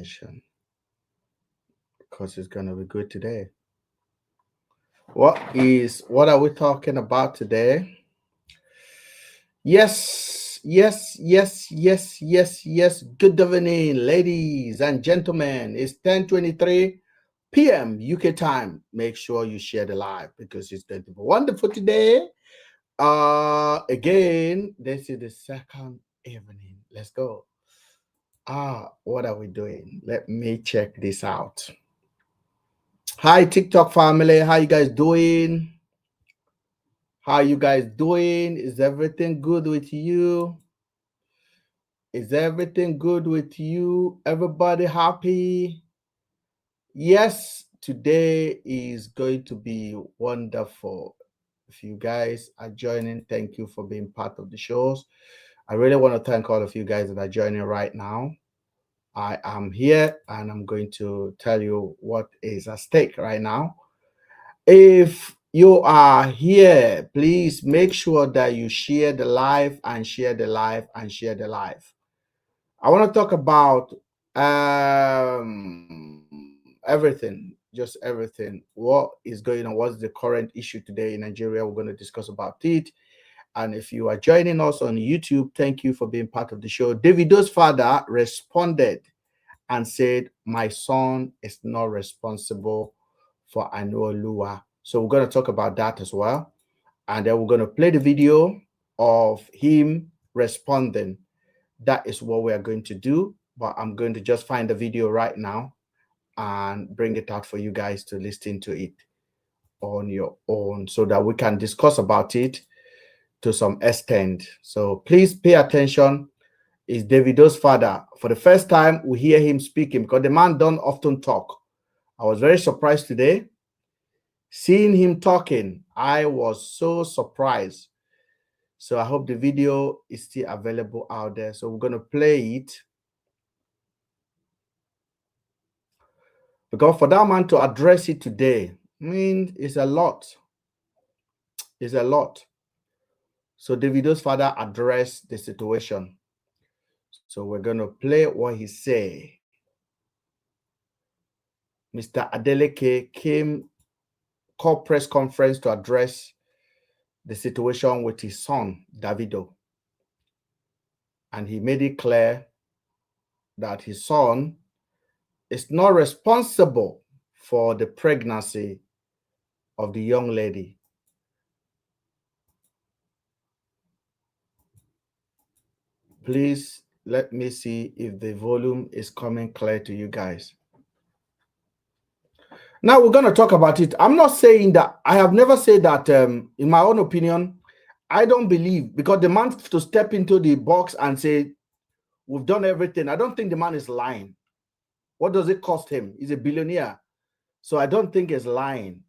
attention because it's going to be good today. What are we talking about today? Yes. Good evening, ladies and gentlemen. It's 10:23 p.m. UK time. Make sure you share the live because it's going to be wonderful today. Again, this is the second evening. Let's go. What are we doing? Let me check this out. Hi, TikTok family. How you guys doing? How you guys doing? Is everything good with you? Is everything good with you? Everybody happy? Yes, today is going to be wonderful. If you guys are joining, thank you for being part of the shows. I really want to thank all of you guys that are joining right now. I am here and I'm going to tell you what is at stake right now. If you are here, please make sure that you share the live and share the live and share the live. I want to talk about everything, just everything. What is going on? What's the current issue today in Nigeria? We're going to discuss about it. And if you are joining us on YouTube, thank you for being part of the show. Davido's father responded and said, my son is not responsible for Anuolua. So we're going to talk about that as well. And then we're going to play the video of him responding. That is what we are going to do. But I'm going to just find the video right now and bring it out for you guys to listen to it on your own so that we can discuss about it to some extent. So please pay attention. Is Davido's father. For the first time, we hear him speaking because the man don't often talk. I was very surprised today. Seeing him talking, I was so surprised. So I hope the video is still available out there. So we're going to play it. Because for that man to address it today, it's a lot. It's a lot. So Davido's father addressed the situation. So we're going to play what he said. Mr. Adeleke called press conference to address the situation with his son, Davido. And he made it clear that his son is not responsible for the pregnancy of the young lady. Please let me see if the volume is coming clear to you guys. Now we're going to talk about it. I'm not saying that, I have never said that, in my own opinion, I don't believe, because the man to step into the box and say, we've done everything, I don't think the man is lying. What does it cost him? He's a billionaire. So I don't think he's lying.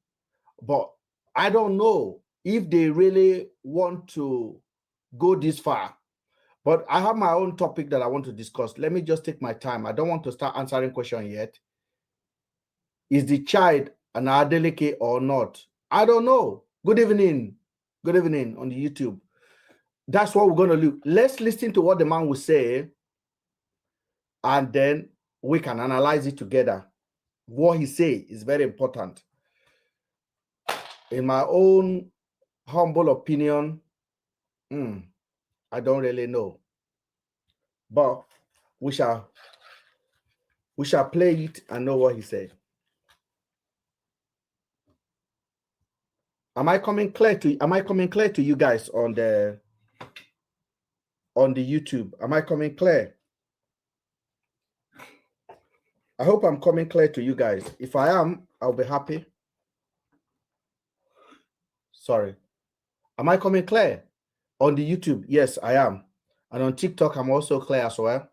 But I don't know if they really want to go this far. But I have my own topic that I want to discuss. Let me just take my time. I don't want to start answering questions yet. Is the child an Adeleke or not? I don't know. Good evening. Good evening on the YouTube. That's what we're going to do. Let's listen to what the man will say, and then we can analyze it together. What he say is very important. In my own humble opinion, I don't really know. But we shall play it and know what he said. Am I coming clear to you guys on the YouTube? Am I coming clear? I hope I'm coming clear to you guys. If I am, I'll be happy. Sorry. Am I coming clear? On the YouTube, yes, I am. And on TikTok, I'm also clear as well.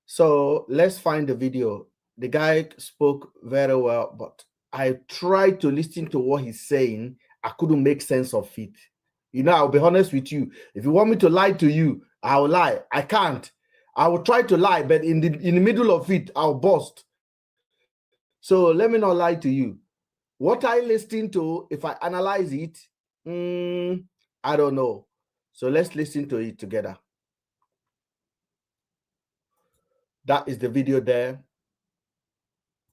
So let's find the video. The guy spoke very well, but I tried to listen to what he's saying. I couldn't make sense of it. I'll be honest with you. If you want me to lie to you, I'll lie. I can't. I will try to lie, but in the middle of it, I'll burst. So let me not lie to you. What I listen to, if I analyze it, I don't know. So let's listen to it together. That is the video there.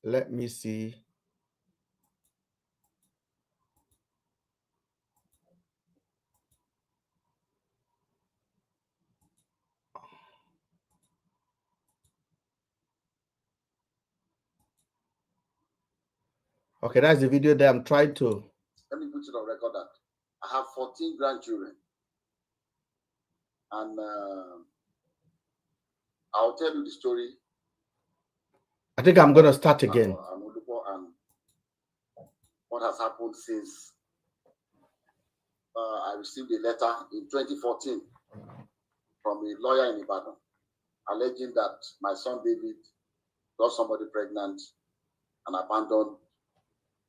Let me see. Okay, that's the video that I'm trying to. Let me put it on record that I have 14 grandchildren. And I'll tell you the story. I think I'm going to start again. And what has happened since I received a letter in 2014 from a lawyer in Ibadan alleging that my son David got somebody pregnant and abandoned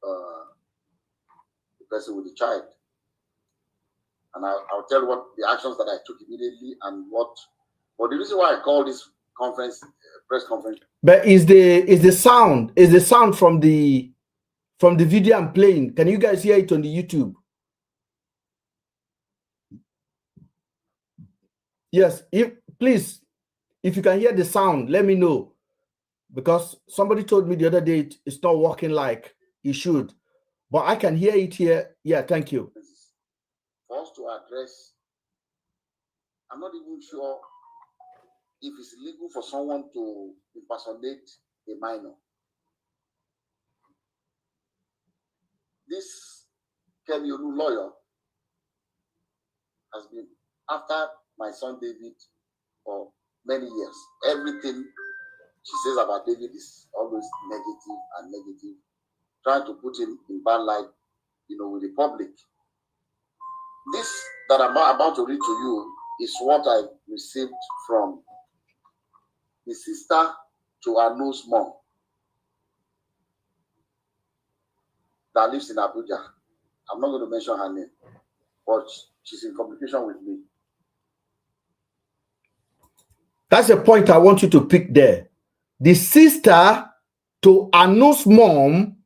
the person with the child. And I'll tell what the actions that I took immediately and what. But the reason why I call this conference press conference. But is the sound from the video I'm playing? Can you guys hear it on the YouTube? Yes. Please, if you can hear the sound, let me know, because somebody told me the other day it's not working like it should, but I can hear it here. Yeah, thank you. For us to address, I'm not even sure if it's legal for someone to impersonate a minor. This Kemiolu lawyer has been after my son David for many years. Everything she says about David is always negative, trying to put him in bad light, with the public. This that I'm about to read to you is what I received from the sister to Anu's mom that lives in Abuja. I'm not going to mention her name, but she's in communication with me. That's the point I want you to pick there. The sister to Anu's mom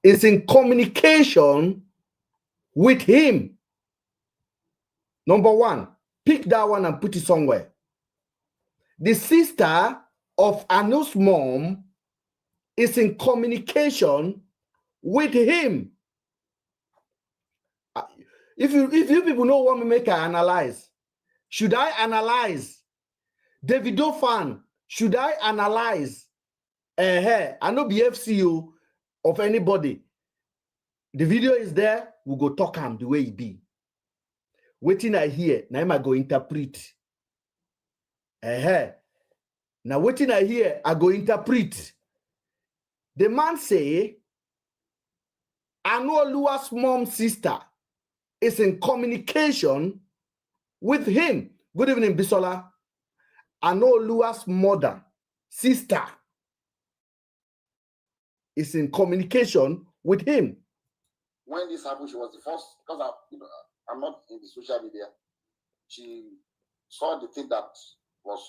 is in communication with him. Number one, pick that one and put it somewhere. The sister of Anu's mom is in communication with him. If you people know what me make I analyze, should I analyze Davido fan? Should I analyze I know be FCO of anybody? The video is there. We go talk him the way he be. Waiting I hear, now I go interpret. Now waiting I hear, I go interpret. The man say, Anuoluwa's mom's sister is in communication with him. Good evening, Bisola. Anuoluwa's mother, sister, is in communication with him. When this happened, she was the first, because I'm not in the social media. She saw the thing that was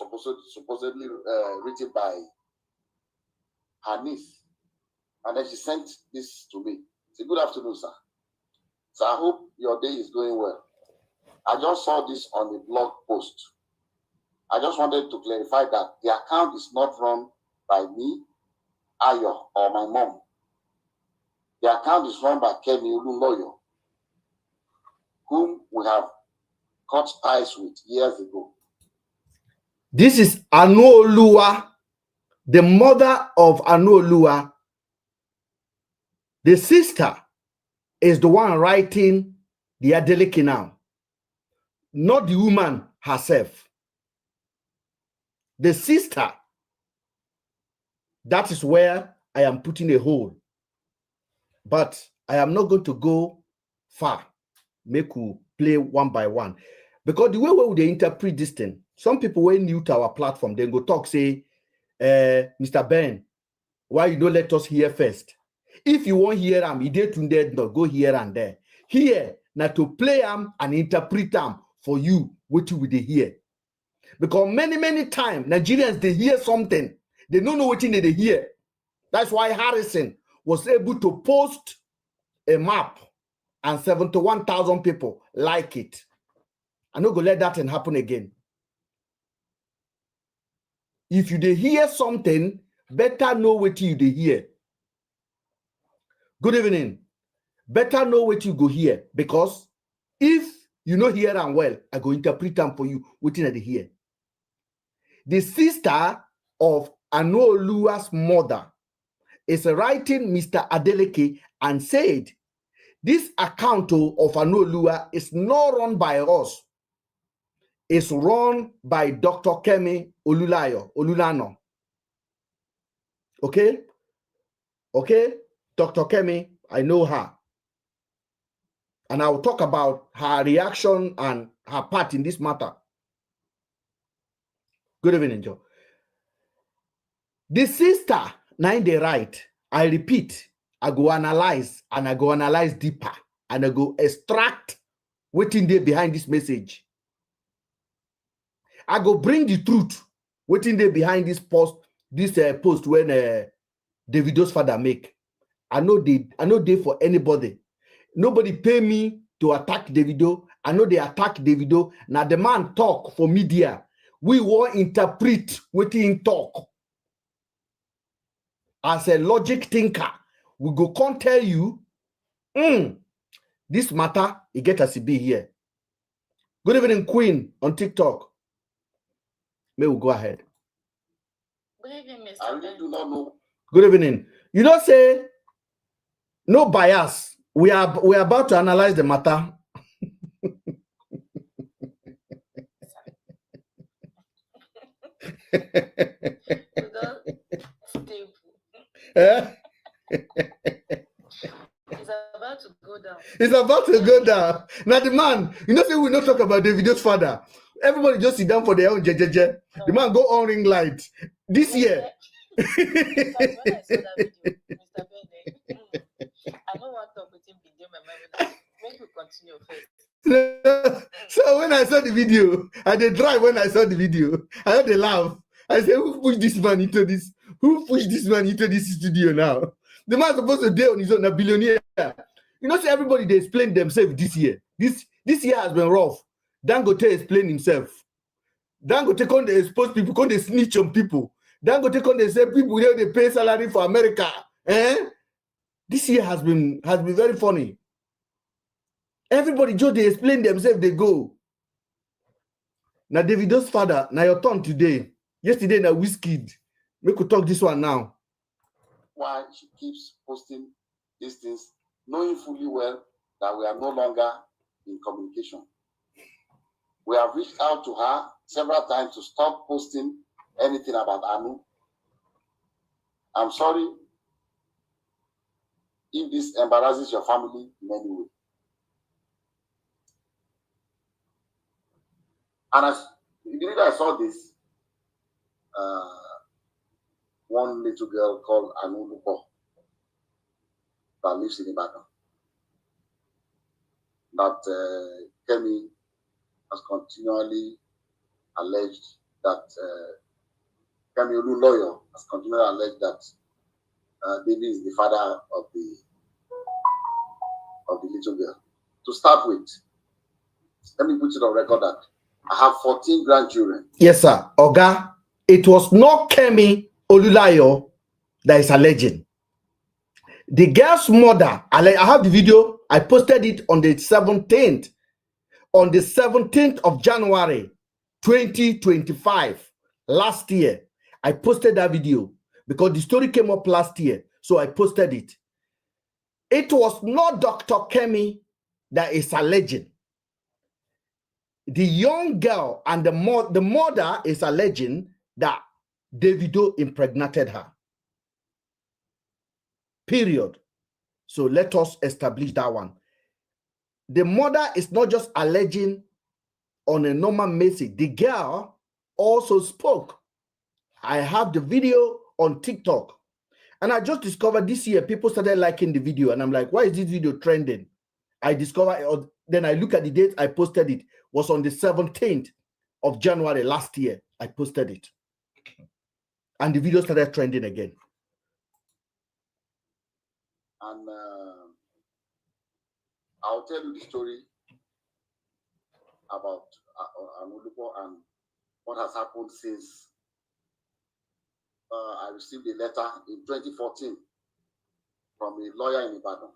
supposedly written by her niece, and then she sent this to me. Say, good afternoon, sir. So I hope your day is going well. I just saw this on the blog post. I just wanted to clarify that the account is not run by me, Ayo, or my mom. The account is run by Kemiolu lawyer, whom we have cut ties with years ago. This is Anuoluwa, the mother of Anuoluwa. The sister is the one writing the Adeleke now, not the woman herself. The sister, that is where I am putting a hole. But I am not going to go far. Make you play one by one. Because the way we would interpret this thing, some people when new to our platform, they go talk, say, Mr. Ben, why you don't let us hear first? If you won't hear them, you did not go here and there. Here, now to play them and interpret them for you, what you would hear. Because many times, Nigerians, they hear something. They don't know what they hear. That's why Harrison was able to post a map and 71,000 people like it. I'm not going to let that thing happen again. If you hear something, better know what you hear. Good evening. Better know what you go here, because if you know hear and well, I go interpret them for you waiting at the here. The sister of Anuoluwa's mother is writing Mr. Adeleke and said, this account of Anuoluwa is not run by us. It's run by Dr. Kemi Olulano. Okay? Okay? Dr. Kemi, I know her. And I will talk about her reaction and her part in this matter. Good evening, Joe. The sister, nine they write, I repeat, I go analyze and I go analyze deeper and I go extract waiting there behind this message. I go bring the truth waiting there behind this post when Davido's father make. I know they for anybody. Nobody pay me to attack Davido. I know they attack Davido. Now the man talk for media. We will interpret what he talk. As a logic thinker, we go can't tell you, this matter, it get us to be here. Good evening, Queen on TikTok. May we go ahead. Good evening, Mr. I really do not know. Good evening. You don't say no bias. We are about to analyze the matter. It's about to go down. It's about to go down. Now the man, you know, say we not talk about Davido's father. Everybody just sit down for their own jejeje. No. The man go on ring light this year. When I saw that video, Mr. Bennett, I don't want to talk with him in my mind. Make you continue first. So when I saw the video, I did drive when I saw the video. I had a laugh. I said, who pushed this man into this? Who pushed this man into this studio now? The man's supposed to be on his own, a billionaire. You know, see, everybody they explain themselves this year. This year has been rough. Dangote explain himself. Dangote come they expose people, come they snitch on people. Dangote come they say people here they pay salary for America. This year has been very funny. Everybody just they explain themselves, they go. Now Davido's father, now your turn today. Yesterday, now Wizkid. We could talk this one now. Why she keeps posting these things, knowing fully well that we are no longer in communication. We have reached out to her several times to stop posting anything about Anu. I'm sorry if this embarrasses your family in any way. And as immediately I saw this, one little girl called Anu Lupo that lives in Ibadan, that Kemi has continually alleged that Kemi Olu lawyer has continually alleged that David is the father of the little girl. To start with, let me put it on record that I have 14 grandchildren. Yes, sir. Oga, it was not Kemi Olulayo that is alleging. The girl's mother, I have the video. I posted it on the 17th. On the 17th of January, 2025, last year. I posted that video because the story came up last year. So I posted it. It was not Dr. Kemi that is alleging. The young girl and the mother is alleging that Davido impregnated her. Period. So let us establish that one. The mother is not just alleging on a normal message. The girl also spoke. I have the video on TikTok. And I just discovered this year, people started liking the video. And I'm like, why is this video trending? I discovered, then I look at the date I posted it. Was on the 17th of January last year. I posted it. And the video started trending again. And I'll tell you the story about Anulupo and what has happened since I received a letter in 2014 from a lawyer in Ibadan,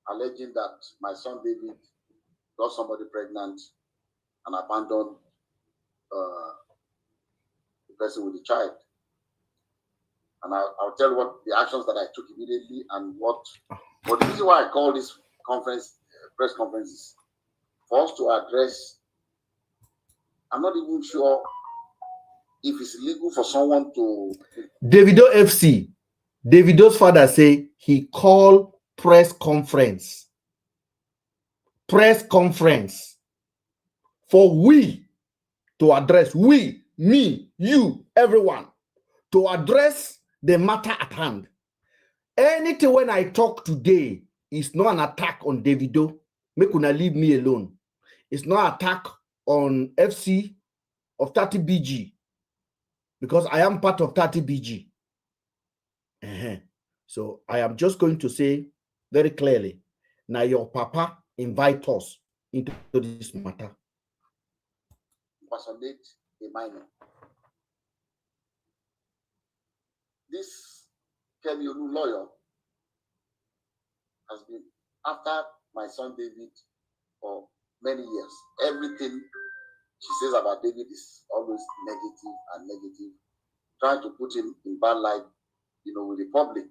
alleging that my son David got somebody pregnant and abandoned the person with the child. And I'll tell you what the actions that I took immediately and what. But the reason why I call this press conference, is for us to address. I'm not even sure if it's legal for someone to. Davido FC, Davido's father say he called press conference for we to address, we, me, you, everyone, to address the matter at hand. Anything when I talk today is not an attack on Davido. Make una leave me alone. It's not attack on FC of 30BG, because I am part of 30BG. So I am just going to say very clearly, now your papa invite us into this matter. Impersonate a minor. This Kemi Olu lawyer has been after my son David for many years. Everything she says about David is always negative, trying to put him in bad light, with the public.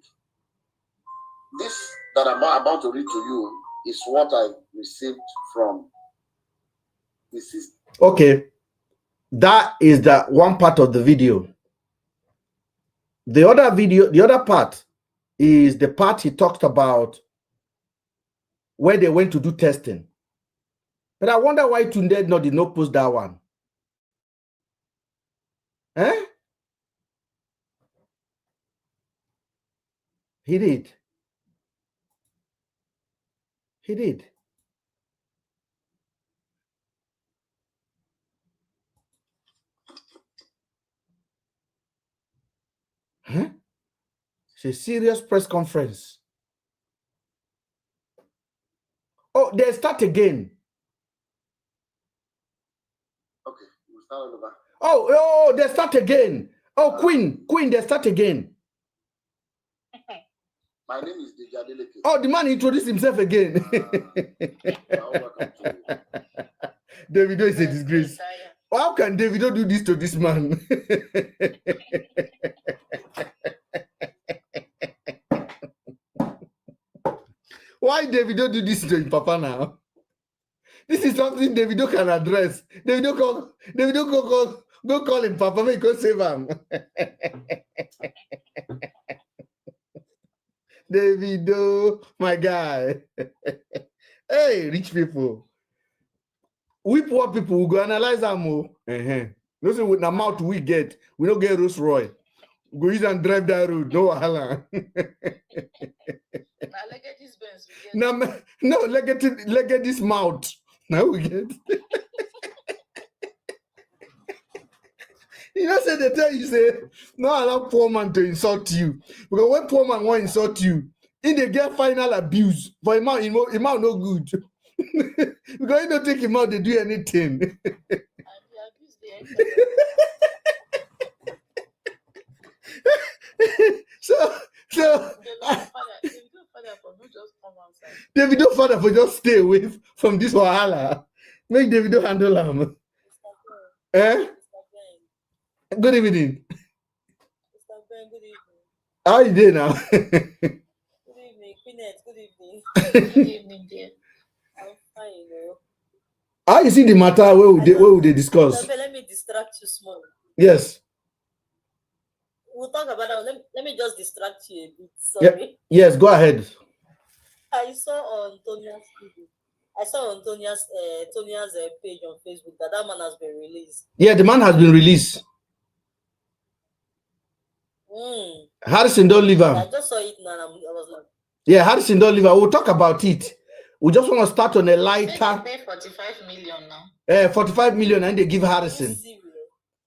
This that I'm about to read to you is what I received from the sister. Okay, that is the one part of the video. The other part is the part he talked about where they went to do testing. But I wonder why Tunde did not post that one. Eh? He did. He did. Huh? It's a serious press conference. Oh, they start again. Okay, we'll start all over. Oh, they start again. Oh, Queen, they start again. My name is Davido. Oh, the man introduced himself again. Davido is a disgrace. How can Davido do this to this man? Why Davido do this to his papa now? This is something Davido can address. Davido go call him papa, make go save him. Davido, my guy. Hey, rich people. We poor people, we go analyze them more. No say with the mouth we get, we don't get Rolls Royce. Go use and drive that road, no wahala. No, look at this mouth. Now we get. You know, say they tell you, say, no allow poor man to insult you. Because when poor man want insult you, in they get final abuse. For him out no good. Because he don't take him out, they do anything. So Davido father for just stay away from this wahala. Make Davido handle him. Good evening. How you doing now? Good evening, Queenette. Good evening. Good evening, dear. I'm fine, How you see the matter? Where would they discuss? Let me distract you small. Yes. We'll talk about that. Let me just distract you a bit. Sorry. Yes, go ahead. I saw on Tonia's page on Facebook that man has been released. Yeah, the man has been released. Harrison don't leave him. I just saw it now. I was like, yeah, Harrison don't leave him. We'll talk about it. We just want to start on a lighter. They pay 45 million now. 45 million, and they give Harrison.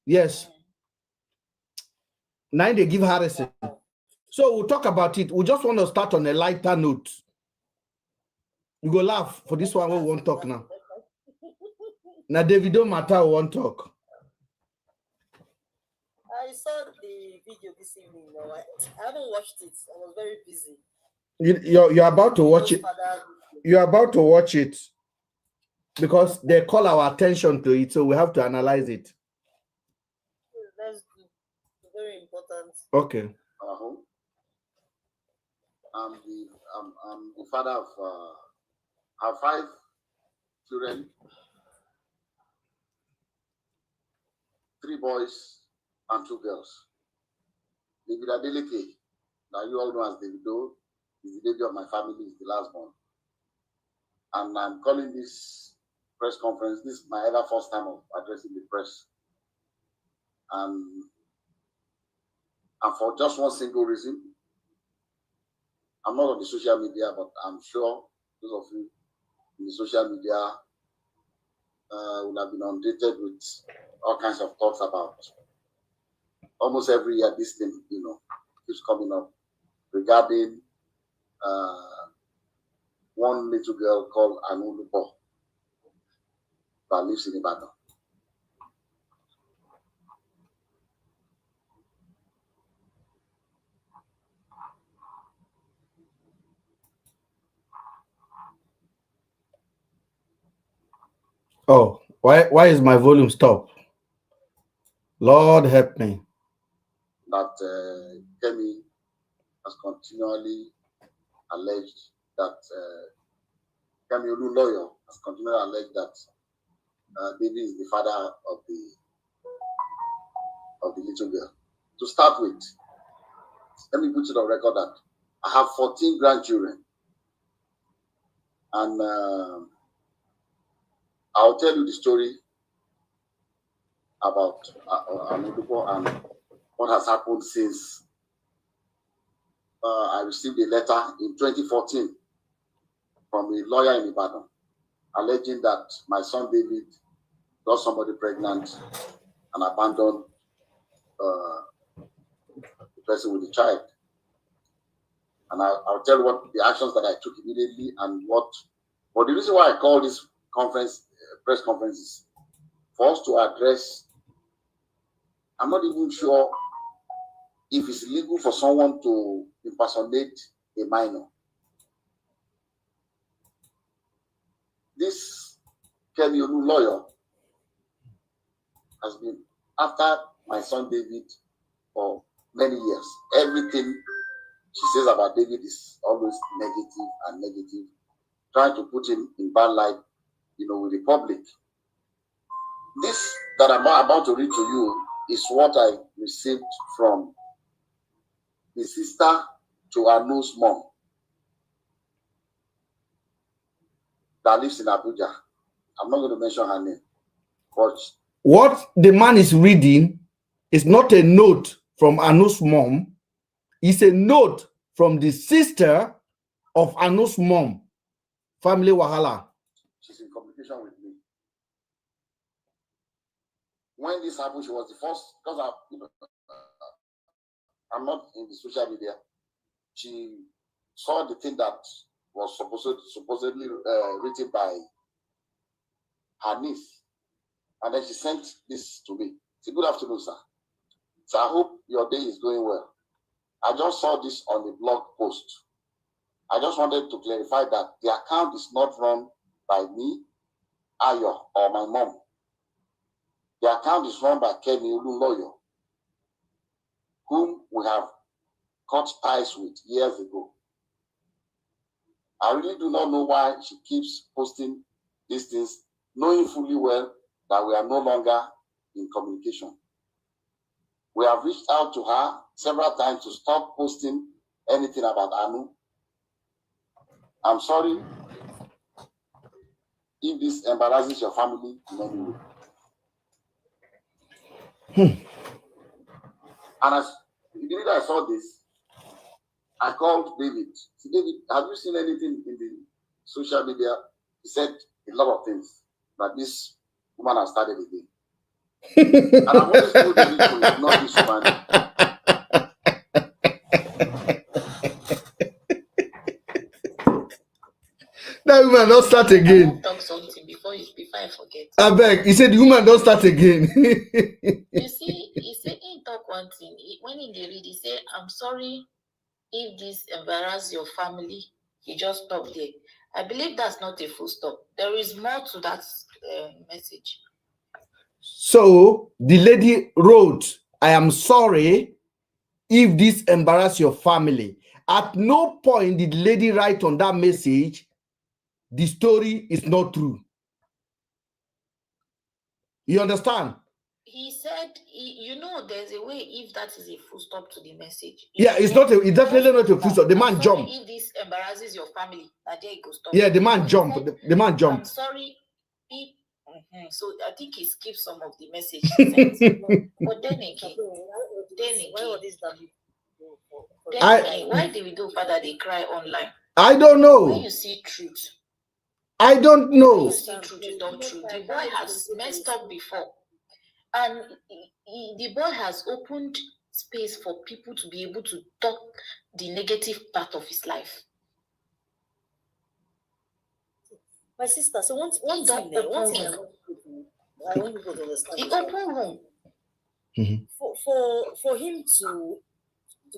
Yes. Now they give Harrison. So we'll talk about it. We just want to start on a lighter note. We go laugh for this one. We won't talk now. Now Davido matter we won't talk. I saw the video this evening. I haven't watched it. I was very busy. You're about to watch it. You're about to watch it because they call our attention to it, so we have to analyze it. That's good. Very important. Okay. I'm the father of I have 5 children, 3 boys and 2 girls. David Adeleke, that you all know as Davido, is the baby of my family, is the last born. And I'm calling this press conference. This is my ever first time of addressing the press. And for just one single reason. I'm not on the social media, but I'm sure those of you in the social media will have been inundated with all kinds of thoughts about almost every year this thing, keeps coming up regarding one little girl called Anulupo that lives in Ibadan. Oh, why is my volume stopped? Lord help me. That Kemi has continually alleged that Kemi Olu lawyer has continually alleged that David is the father of the little girl. To start with, let me put it on record that I have 14 grandchildren, and I'll tell you the story about Anudupo and what has happened since I received a letter in 2014 from a lawyer in Ibadan alleging that my son David got somebody pregnant and abandoned the person with the child. And I'll tell you what the actions that I took immediately and what. But the reason why I call this conference, press conference, is for us to address. I'm not even sure if it's legal for someone to impersonate a minor. This Kemi Olu lawyer has been after my son David for many years. Everything she says about David is always negative, trying to put him in bad light, with the public. This that I'm about to read to you is what I received from the sister to Anu's mom that lives in Abuja. I'm not going to mention her name, but what the man is reading is not a note from Anu's mom. It's a note from the sister of Anu's mom. Family wahala. She's in communication with me. When this happened, she was the first, because I'm not in the social media. She saw the thing that was supposedly written by her niece, and then she sent this to me. She said, "Good afternoon, sir. So I hope your day is going well. I just saw this on the blog post. I just wanted to clarify that the account is not run by me, Ayo, or my mom. The account is run by Kemi Olu lawyer, whom we have cut ties with years ago. I really do not know why she keeps posting these things, knowing fully well that we are no longer in communication. We have reached out to her several times to stop posting anything about Anu. I'm sorry if this embarrasses your family in any way." And as immediately I saw this, I called David. I said, "David, have you seen anything in the social media?" He said a lot of things that this woman has started again. And I've always told David to ignore this woman. That woman don't start again. Talk something before I forget. I beg. He said the woman don't start again. You see, he said he talk one thing. When he read, he said, "I'm sorry if this embarrasses your family, you just stop there. I believe that's not a full stop. There is more to that message. So the lady wrote, I am sorry if this embarrasses your family. At no point did the lady write on that message, the story is not true. You understand? He said, there's a way if that is a full stop to the message. Yeah, it's definitely not a full stop. The man jumped. If this embarrasses your family, that there it goes. Yeah, the man jumped. The man jumped. I'm sorry if. So I think he skipped some of the message she sent. But then again, why Davido father they cry online? I don't know. When you see truth, I don't know. When you see truth, you talk truth. The boy has messed up before, and the boy has opened space for people to be able to talk the negative part of his life. My sister, so one thing I want people to understand. The open room. For him to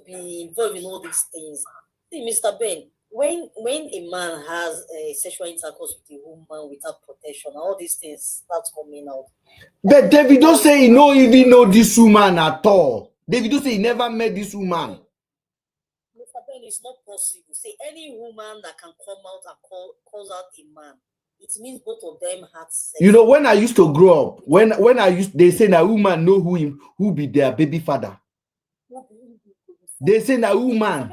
be involved in all these things. See, Mr. Ben, when a man has a sexual intercourse with a woman without protection, all these things start coming out. But Davido say he no even know this woman at all. Davido say he never met this woman. Mr. Ben, it's not possible. Say any woman that can come out and calls out a man, it means both of them had sex. You know, when I used to grow up, they say a woman know who be their baby father. They say a woman.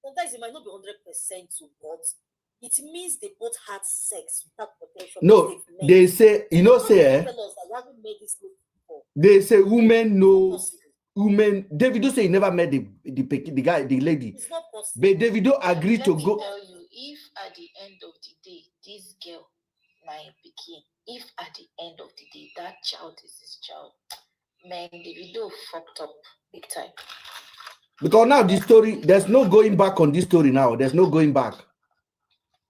Sometimes it might not be 100% to, but it means they both had sex without protection. No, they say, they say women know. Women, Davido say he never met the guy, the lady. It's not possible. But Davido agreed to go. Tell you, if at the end of the day, this girl, my pikin, if at the end of the day that child is his child, man, Davido fucked up big time. Because now this story, there's no going back on this story now. There's no going back.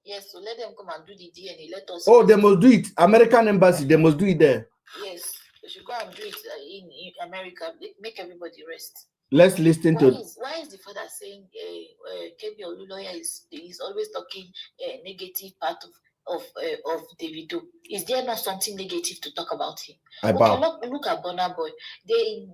Yes, so let them come and do the DNA. Let us. Oh, they must do it. American embassy, they must do it there. Yes, they should go and do it in America. Make everybody rest. Let's listen Why is the father saying Kebi Oluloya is always talking negative part of Davido? Is there not something negative to talk about him? Look at Burna Boy.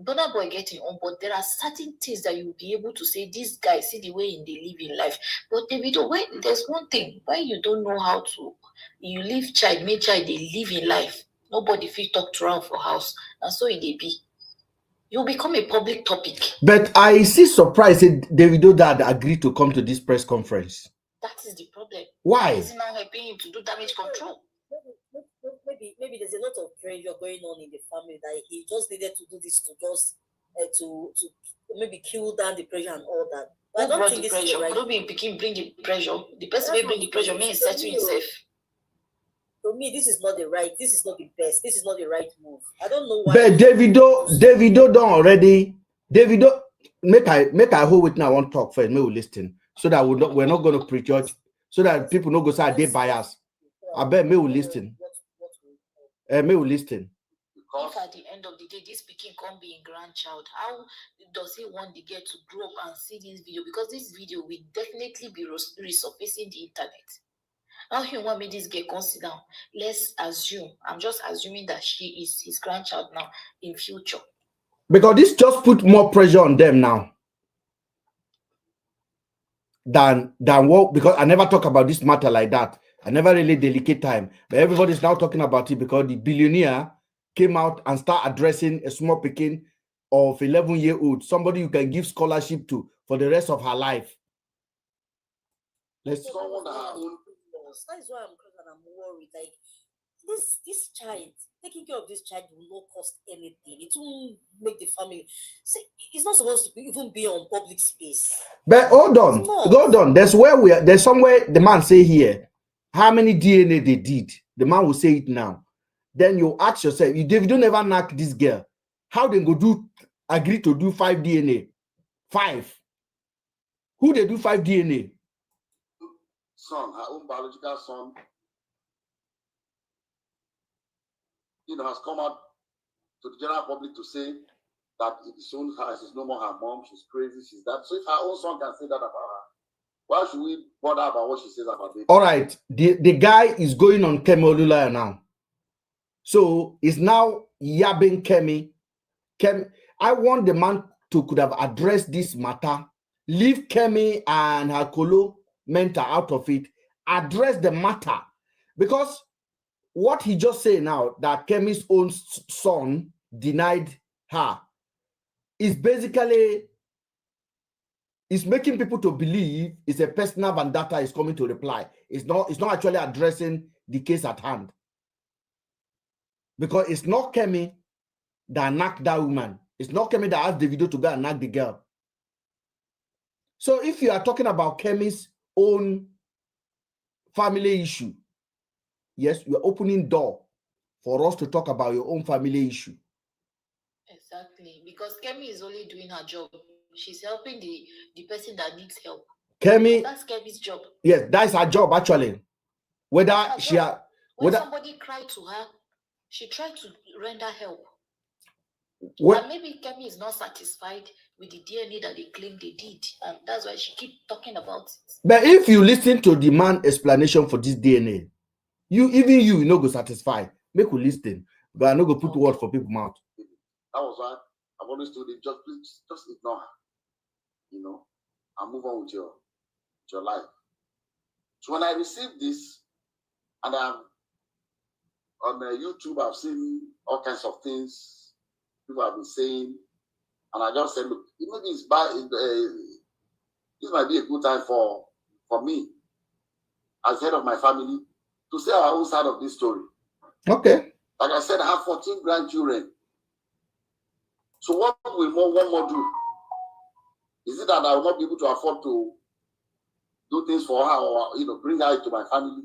Burna Boy getting on, but there are certain things that you'll be able to say, this guy, see the way they live in life. But Davido, there's one thing, why you don't know how to, you leave make child, they live in life. Nobody feel talk to around for house. And so it be. You become a public topic. But I see surprise that Davido dad agreed to come to this press conference. That is the problem. Why? Is now helping him to do damage control? Maybe there's a lot of pressure going on in the family that he just needed to do this to just to maybe kill down the pressure and all that. But I don't think this is the right. Don't be bring the pressure. The person will bring the pressure means settle himself. To me, this is not the best. This is not the right move. I don't know why. But Davido don't already. Davido, make I hold with now. I want to talk first. Maybe we'll listen so that we're not going to prejudge. So that people don't go say they bias. I bet me will listen. Me will listen. If at the end of the day this pikin can't be a grandchild, how does he want the girl to grow up and see this video? Because this video will definitely be resurfacing the internet. How he want me this girl consider? Let's assume. I'm just assuming that she is his grandchild now in future. Because this just put more pressure on them now. Than what, because I never talk about this matter like that. I never really dedicate time. But everybody's now talking about it because the billionaire came out and start addressing a small pikin of 11-year-old, somebody you can give scholarship to for the rest of her life. That is why I'm worried. Like this child, taking care of this child will not cost anything. It won't make the family. See, it's not supposed to even be on public space. But hold on. There's somewhere the man say here how many DNA they did. The man will say it now. Then you ask yourself, if Davido never knock this girl, how they go agree to do 5 DNA? 5. Who they do 5 DNA? Son, her own biological son, has come out to the general public to say that it is own her, she's no more her mom, she's crazy, she's that. So if her own son can say that about her, why should we bother about what she says about it? All right, the guy is going on Kemi Olunloyo now. So it's now yabbing Kemi. I want the man to could have addressed this matter, leave Kemi and her colo mentor out of it, address the matter. Because what he just said now, that Kemi's own son denied her, is basically is making people to believe it's a personal vendetta is coming to reply. It's not actually addressing the case at hand. Because it's not Kemi that knocked that woman. It's not Kemi that asked Davido to go and knock the girl. So if you are talking about Kemi's own family issue, yes, you are opening door for us to talk about your own family issue. Exactly, because Kemi is only doing her job. She's helping the person that needs help. Kemi, that's Kemi's job. Yes, that's her job actually. Whether she when somebody cried to her, she tried to render help. And maybe Kemi is not satisfied with the DNA that they claim they did, and that's why she keeps talking about it. But if you listen to the man's explanation for this DNA, you no go satisfied. Make you listen, but I no go put word for people's mouth. That was why I've always told him, just ignore her, and move on with your life. So when I received this, and I'm on YouTube, I've seen all kinds of things people have been saying, and I just said, look, maybe it's bad. This might be a good time for me, as head of my family, to say our own side of this story. Okay. Like I said, I have 14 grandchildren. So what will one more do? Is it that I will not be able to afford to do things for her, or bring her into my family?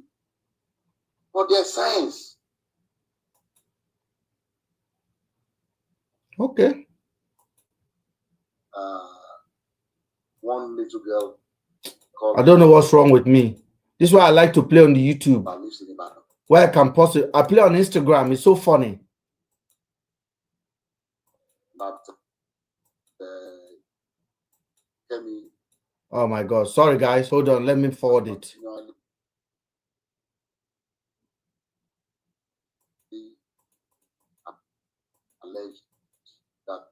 But there's science. Okay. One little girl called, I don't know what's wrong with me. This is why I like to play on the YouTube, where I can post it. I play on Instagram. It's so funny. That Kemi. Oh my God! Sorry, guys. Hold on. Let me forward it. Alleged that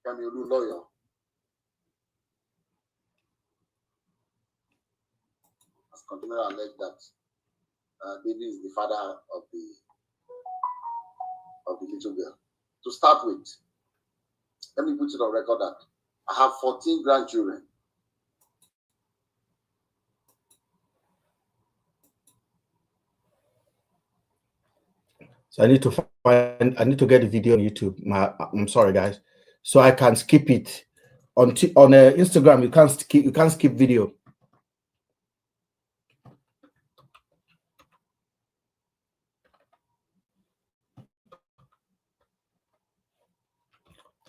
Kemi Olunloyo has continued to allege that David is the father of the little girl. To start with, let me put it on record that I have 14 grandchildren. So I need to get the video on YouTube. I'm sorry, guys. So I can skip it on Instagram. You can't skip video.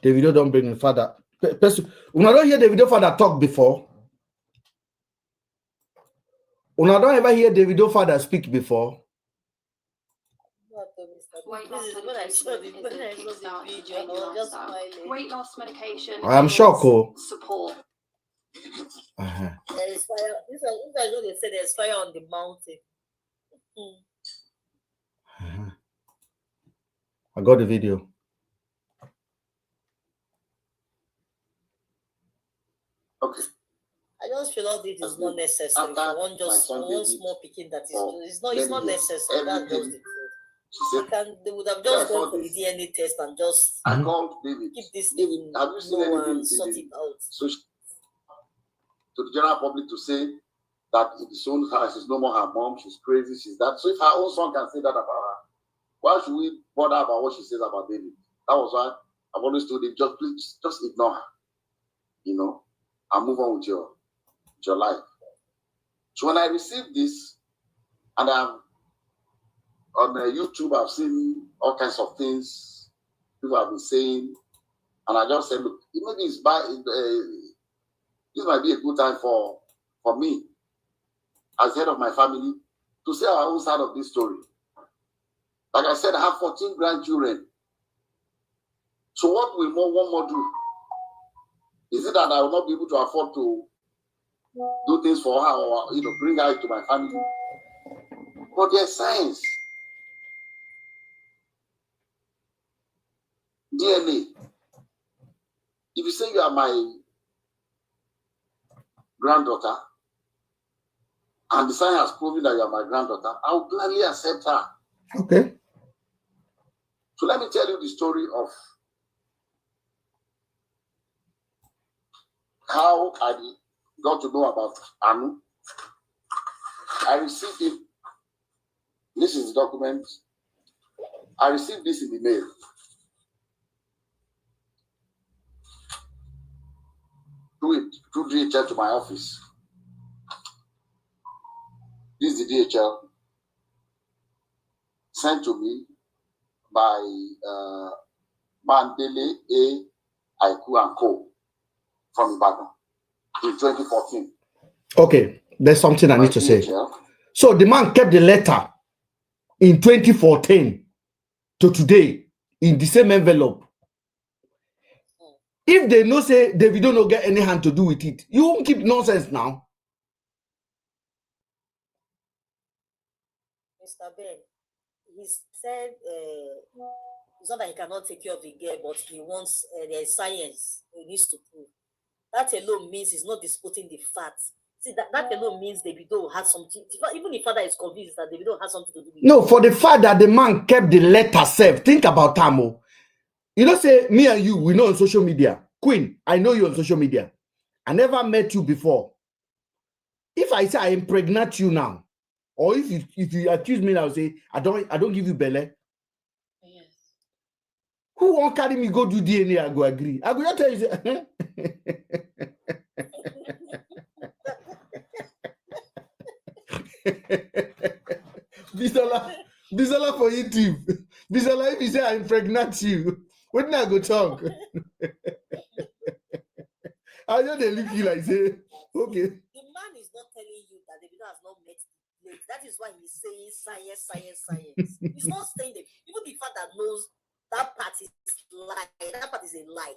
Davido don't bring in father. Una don't hear Davido father talk before. Una don't ever hear Davido father speak before. Weight loss medication. I'm shocked. Support. There is fire. This is what they say. There's fire on the mountain. I got the video. Okay. I just feel all this is not necessary. One small picking that is it's not necessary. That's just the truth. They would have just gone for the DNA test and just I called David. keep this thing and sort it out. So to the general public to say that it is own her, she's no more her mom, she's crazy, she's that. So if her own son can say that about her, why should we bother about what she says about David? That was why I've always told him, just ignore her, and move on with your life. So when I received this, and I'm on YouTube, I've seen all kinds of things people have been saying, and I just said, look, maybe it's bad. This might be a good time for me, as head of my family, to say our own side of this story. Like I said, I have 14 grandchildren. So what will one more do? Is it that I will not be able to afford to do things for her or bring her into my family? But there's science. DNA. If you say you are my granddaughter, and the science has proven that you are my granddaughter, I will gladly accept her. Okay. So let me tell you the story of how I got to know about Anu. I received it. This is the document. I received this in the mail. Through DHL to my office. This is the DHL sent to me by Mandele A. Aiku and Co. from Ibadan in 2014. Okay, there's something I need to say. So the man kept the letter in 2014 to today in the same envelope. If they know say Davido don't get any hand to do with it, you won't keep nonsense now. Mr. Ben, he said it's not that he cannot take care of the girl, but he wants there's science he needs to prove. That alone means he's not disputing the facts. See, that alone means Davido has something. Even the father is convinced that Davido has something to do with it. No, for the fact that the man kept the letter safe. Think about Tamo. You know, say me and you, we know on social media. Queen, I know you on social media. I never met you before. If I say I impregnate you now, or if you accuse me now, say I don't give you belly. Yes. Who won't carry me go do DNA? I go agree. I go just tell you. Say, Bisola for YouTube. Bisola, if you say I impregnate you, when I go talk? I know they look you like say, okay. The man is not telling you that Davido has not met the late. That is why he's saying science. He's not saying that. Even the fact that knows that part is lie. That part is a lie.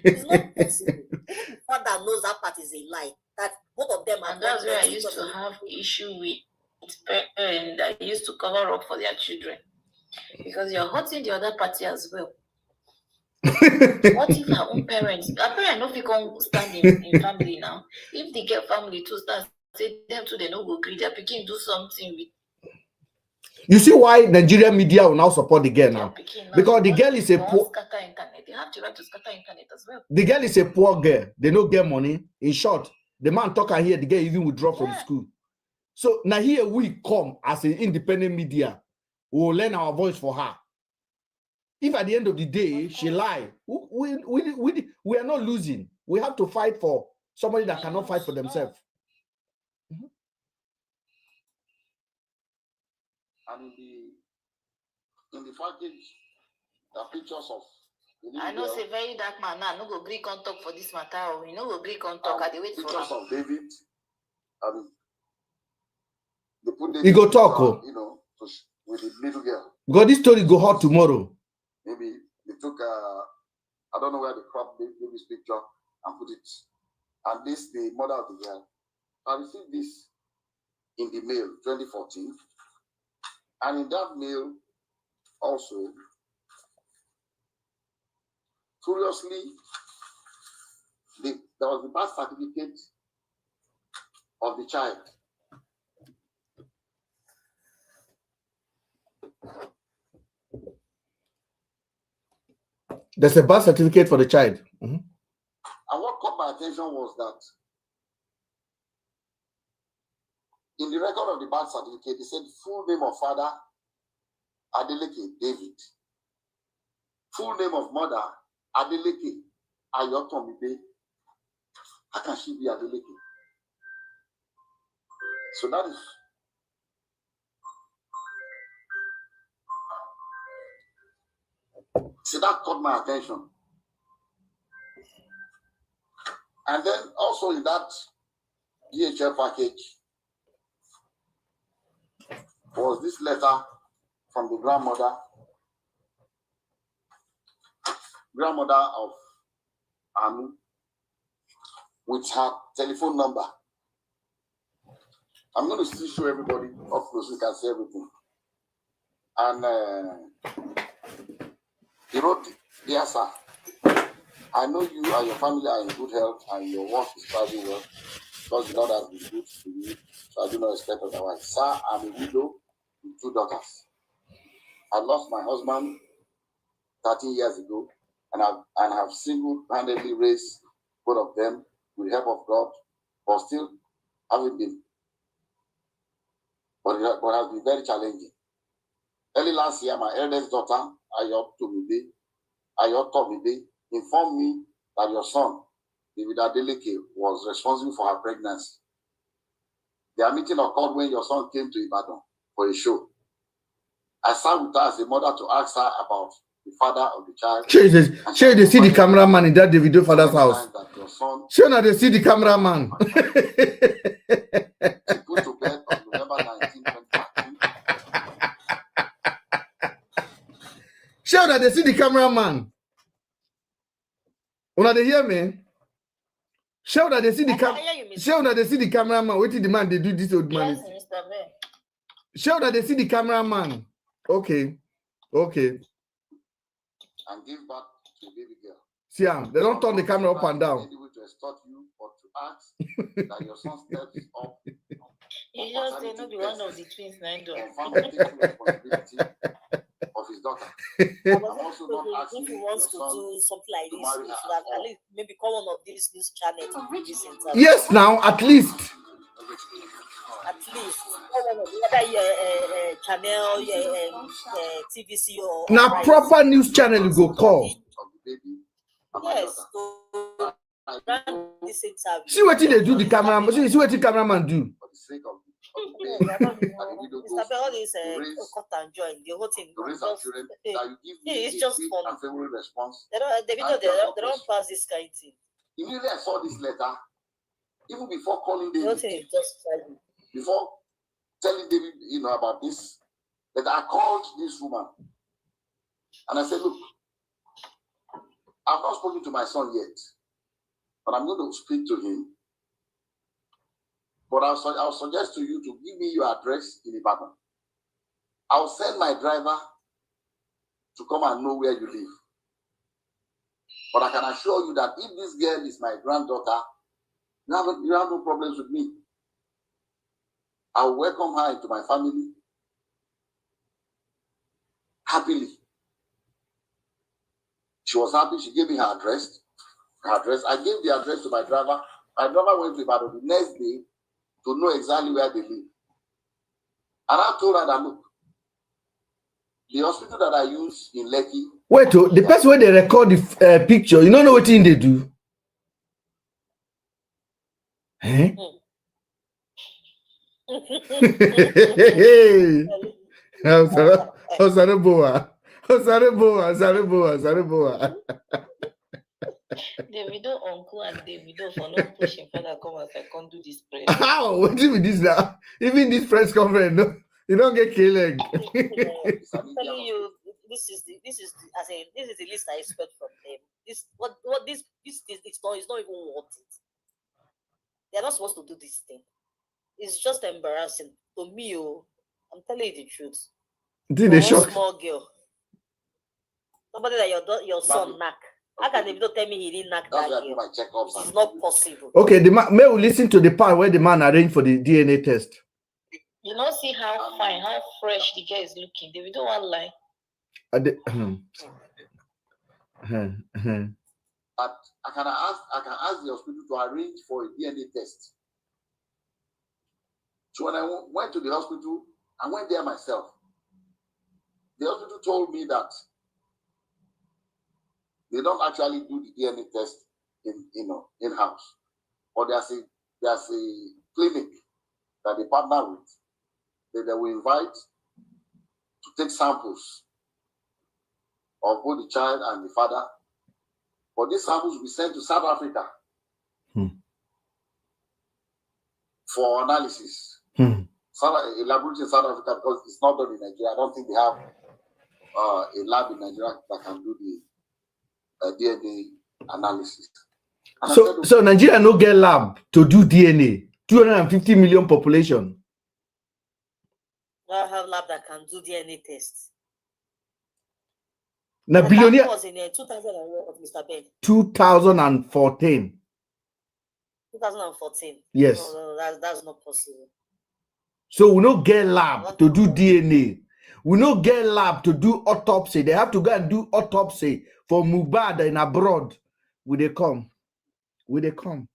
It's not possible. Even the fact that knows that part is a lie. That both of them are. And that's where I used to have issue with parents that used to cover up for their children, because you're hurting the other party as well. What if her own parents? Her parents no fit come stand in family now. If the girl family too start say them too, they no go agree. Their pikin do something with. You see why Nigerian media will now support the girl now? Because the girl is a poor. They have the right to scatter internet as well. The girl is a poor girl. They don't get money. In short, the man talk and here, the girl even withdraw from school. So now here we come as an independent media. We will lend our voice for her. If at the end of the day she lie, we are not losing. We have to fight for somebody that cannot fight for themselves. And in the package, the pictures of. I know say very dark man now. No go agree on talk for this matter. Or you know go agree on talk. I dey wait for pictures of David. They put David. You go talk, with the little girl. God, this story go hot tomorrow. Maybe they took I don't know where they cropped David's picture and put it. And this the mother of the girl. I received this in the mail 2014. And in that mail also, curiously, there was the birth certificate of the child. There's a birth certificate for the child. Mm-hmm. And what caught my attention was that in the record of the birth certificate, it said full name of father, Adeleke David. Full name of mother, Adeleke Ayotomibe. How can she be Adeleke? So that is. So that caught my attention. And then also in that DHL package was this letter from the grandmother grandmother of Anu with her telephone number. I'm going to still show everybody up close so you can see everything. And he wrote, "Dear sir, I know you and your family are in good health and your work is thriving well because the Lord has been good to you, so I do not expect otherwise. Sir, I'm a widow with 2 daughters. I lost my husband 13 years ago and have single-handedly raised both of them with the help of God, but still haven't been, but has been very challenging. Early last year, my eldest daughter, Ayo Tomide, informed me that your son, Davido Adeleke, was responsible for her pregnancy. Their meeting occurred when your son came to Ibadan for a show. I sat with her as a mother to ask her about the father of the child. Sure, they see the cameraman in that Davido father's house. Sure, now they see the cameraman. She put to bed on November 19, 2013. Sure, that they see the cameraman. When they hear me, sure that they see the cameraman. What did the man they do this old man? Yes, Mr. Ben. Sure that they see the cameraman. Okay. And give back to a baby girl. See, they don't turn the camera up and down. Anyway, to extort you or to ask that your son steps up. You just say not be one of the twins, nine and family taking responsibility of his daughter. I'm also not asking if he wants to do something like this, he should have at least maybe call one of these news channels to read this interview. Yes, now at least. At least whether channel, TVC or now proper news channel you go call. Yes. So, this interview. See what they do the cameraman. See what the cameraman do. For the sake of Mr. All this cut and join the whole thing. It's just fun. They don't pass this kind of thing. Immediately I saw this letter, even before calling David, before telling David, about this, that I called this woman and I said, look, I've not spoken to my son yet, but I'm going to speak to him. But I'll suggest to you to give me your address in Ibadan. I'll send my driver to come and know where you live. But I can assure you that if this girl is my granddaughter, you have no problems with me. I'll welcome her into my family happily. She was happy. She gave me her address. I gave the address to my driver. My driver went to Ibadan the next day to know exactly where they live. And I told her that, look, the hospital that I use in Lekki. Wait, the person where they record the picture, you don't know what thing they do? Eh? Davido uncle and Davido for not pushing for that come as I can't do this press. How? What do with this now? Even this press conference, no, you don't get killed. I'm telling you, this is the list I expect from them. This is not even worth it. They're not supposed to do this thing. It's just embarrassing to me. I'm telling you the truth. Did they shock? Small girl, somebody that your son knack. How can they don't tell me he didn't knock that girl? It's not possible. Okay, the man may we listen to the part where the man arranged for the DNA test. You know, see how fine, how fresh the girl is looking. They don't want to lie. I can ask the hospital to arrange for a DNA test. So when I went to the hospital, I went there myself. The hospital told me that they don't actually do the DNA test in-house. But there's a clinic that they partner with that they will invite to take samples of both the child and the father. But these samples will be sent to South Africa for analysis. A laboratory in South Africa, because it's not done in Nigeria. I don't think they have a lab in Nigeria that can do DNA analysis. So Nigeria no get lab to do DNA. 250 million population. I have lab that can do DNA tests. Now billionaire was in 2000 Mr. Ben. 2014. 2014. Yes. No, that's not possible. So we no get lab to do DNA. We no get lab to do autopsy. They have to go and do autopsy for Mohbad in abroad. Will they come? Will they come?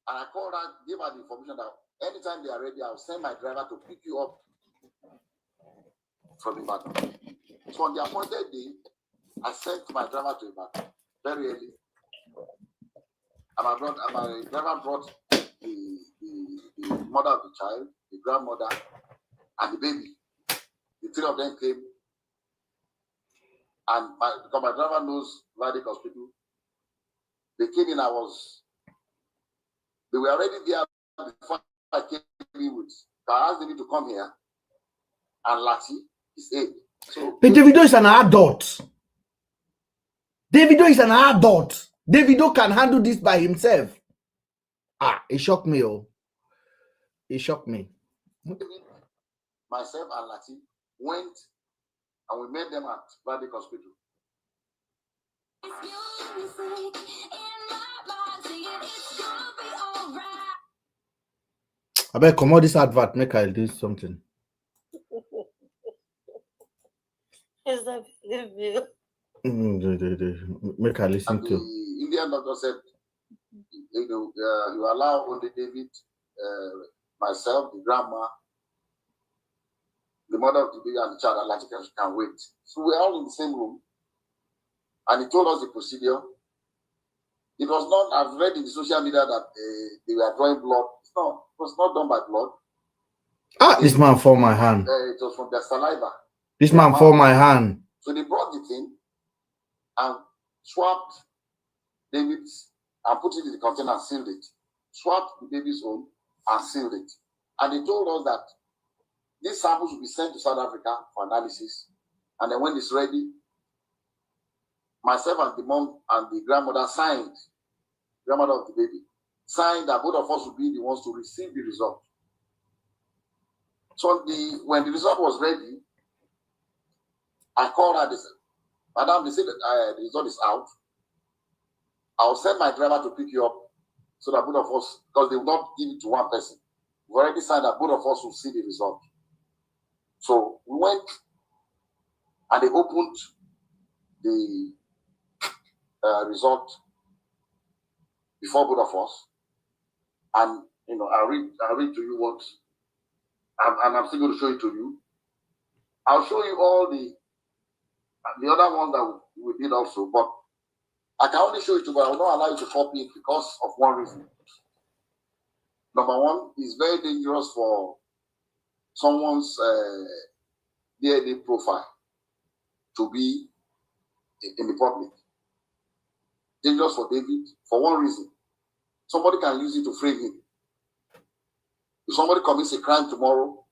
And I called her, give her the information that anytime they are ready, I'll send my driver to pick you up from Ibadan. So on the appointed day, I sent my driver to Ibadan very early. And my driver brought the mother of the child, the grandmother, and the baby. The three of them came. And because my driver knows Vadic Hospital, they came in. They were already there before I came in with. So I asked them to come here, and Lati is 8. So, but Davido is an adult. Davido is an adult. Davido can handle this by himself. It shocked me. It shocked me. Myself and Lati went and we met them at Vadic Hospital. I better come out this advert, make I do something. Is that make I listen to. The Indian doctor said, you allow only David, myself, the grandma, the mother of the baby, and the child, and can wait. So we're all in the same room. And he told us the procedure. It was not, I've read in the social media that they were drawing blood. It was not done by blood. This man for my hand. It was from their saliva. This man for my hand. So they brought the thing and swapped David's and put it in the container and sealed it. Swapped the baby's own and sealed it. And they told us that these samples will be sent to South Africa for analysis. And then when it's ready, myself and the mom and the grandmother signed, grandmother of the baby, signed that both of us would be the ones to receive the result. So when the result was ready, I called her. They said, Madam, they said that the result is out. I'll send my driver to pick you up so that both of us, because they will not give it to one person. We've already signed that both of us will see the result. So we went and they opened the result before both of us. And, I'll read to you what, and I'm still going to show it to you. I'll show you all the other ones that we did also, but I can only show it to you, but I will not allow you to copy it because of one reason. Number one, it's very dangerous for someone's DNA profile to be in the public. Dangerous for David for one reason. Somebody can use it to frame him. If somebody commits a crime tomorrow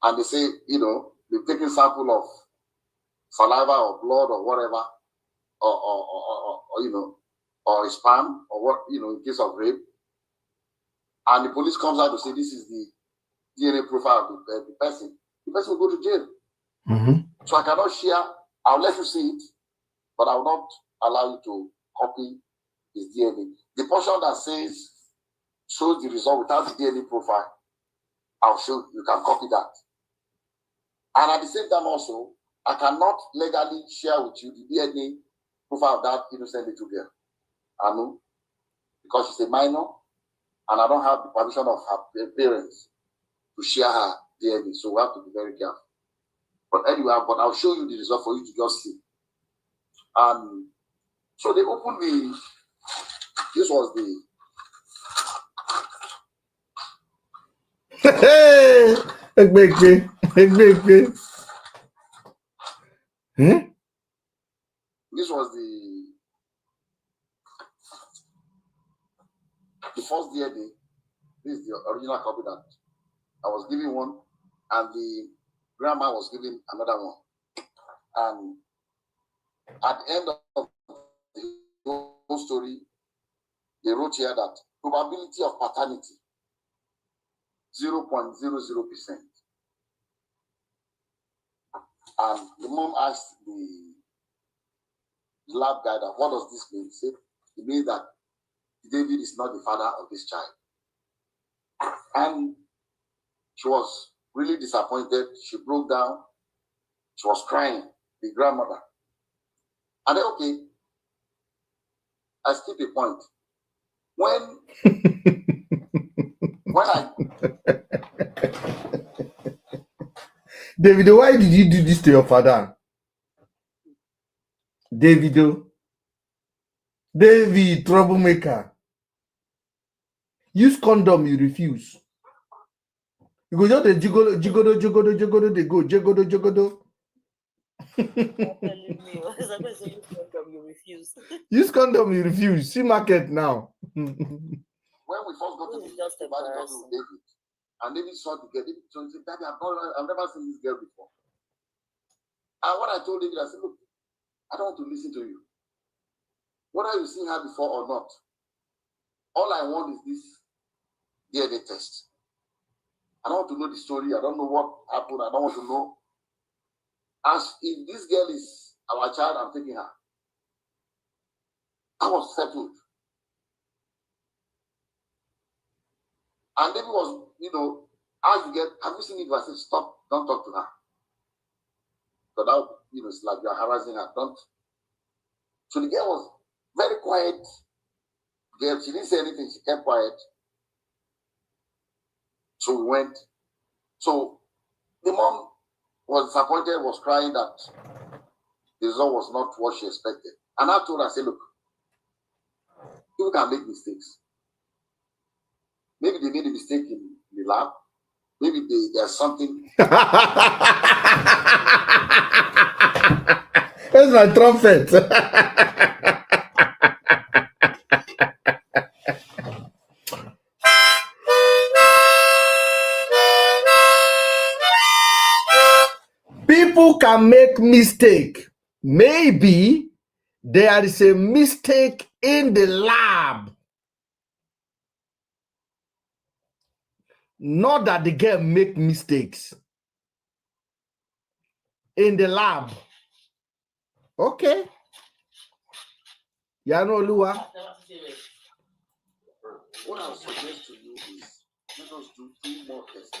and they say, they've taken sample of saliva or blood or whatever, or sperm or what, in case of rape, and the police comes out to say this is the DNA profile of the person will go to jail. Mm-hmm. So I cannot share. I'll let you see it, but I will not allow you to copy his DNA. The portion that shows the result without the DNA profile, I'll show you can copy that. And at the same time also, I cannot legally share with you the DNA profile of that innocent little girl. I know, because she's a minor, and I don't have the permission of her parents to share her DNA. So we have to be very careful. But anyway, I'll show you the result for you to just see. So they opened this was the. This was the first DNA. This is the original copy that I was giving one, and the grandma was giving another one. And At the end of the whole story, they wrote here that probability of paternity 0.00%. And the mom asked the lab guy that, what does this mean? He said, it means that David is not the father of this child. And she was really disappointed. She broke down. She was crying, the grandmother. And then, okay, I skip a point. When I Davido, why did you do this to your father? Davido. David, troublemaker. Use condom, you refuse. You go just the jigodo, they go, jigodo. You refuse. Use condom, you refuse. See market now. When we first got to the David, and David saw the girl, David said, Daddy, I've never seen this girl before. And what I told David, I said, look, I don't want to listen to you. Whether you've seen her before or not, all I want is this DNA test. I don't want to know the story. I don't know what happened. I don't want to know. As if this girl is our child, I'm taking her. I was settled. And David was, asked the girl, have you seen it? I said, stop, don't talk to her. So that, it's like you're harassing her. Don't. So the girl was very quiet. Girl, she didn't say anything. She kept quiet. So we went. So the mom was disappointed, was crying that the result was not what she expected. And I told her, I said, look, people can make mistakes. Maybe they made a mistake in the lab. Maybe there's something. That's my trumpet. People can make mistake. Maybe there is a mistake in the lab. Not that the girl make mistakes in the lab. Okay. Yano Lua. What I would suggest to you is let us do 2 more tests.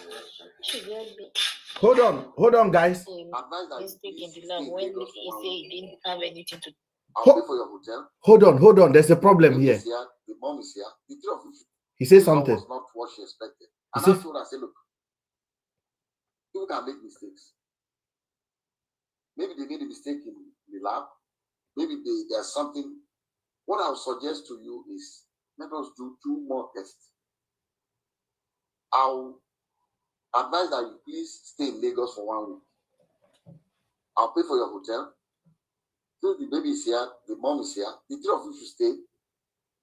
Hold on, guys. Mistake in the lab when he say he didn't have anything to. I'll pay for your hotel. Hold on. There's a problem here. The mom is here. The 3 of you. He said something. Was not what she expected. And I told her, I said, look, people can make mistakes. Maybe they made a mistake in the lab. Maybe there's something. What I would suggest to you is let us do 2 more tests. I'll advise that you please stay in Lagos for 1 week. I'll pay for your hotel. So the baby is here, the mom is here. The 3 of you should stay.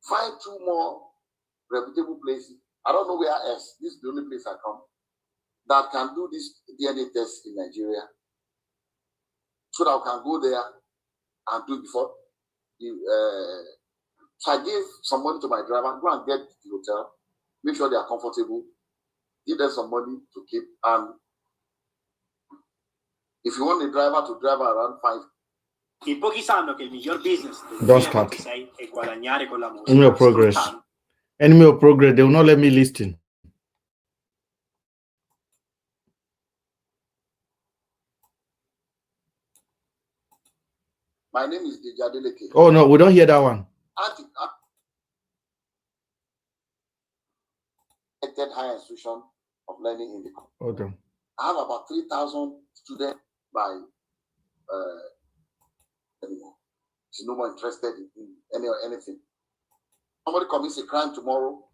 Find 2 more reputable places. I don't know where else. This is the only place I come that can do this DNA test in Nigeria. So that I can go there and do it before. So I gave some money to my driver, go and get the hotel, make sure they are comfortable, give them some money to keep, and if you want the driver to drive around 5. In pochi sanno che il miglior business Don't start. che sei è guadagnare con la musica. Enemy of progress. Enemy of progress. They will not let me listen. My name is Dejadeleke. Oh no, we don't hear that one. Higher institution of learning in the country. Okay. I have about 3,000 students by anymore. She's no more interested in anything. Somebody commits a crime tomorrow,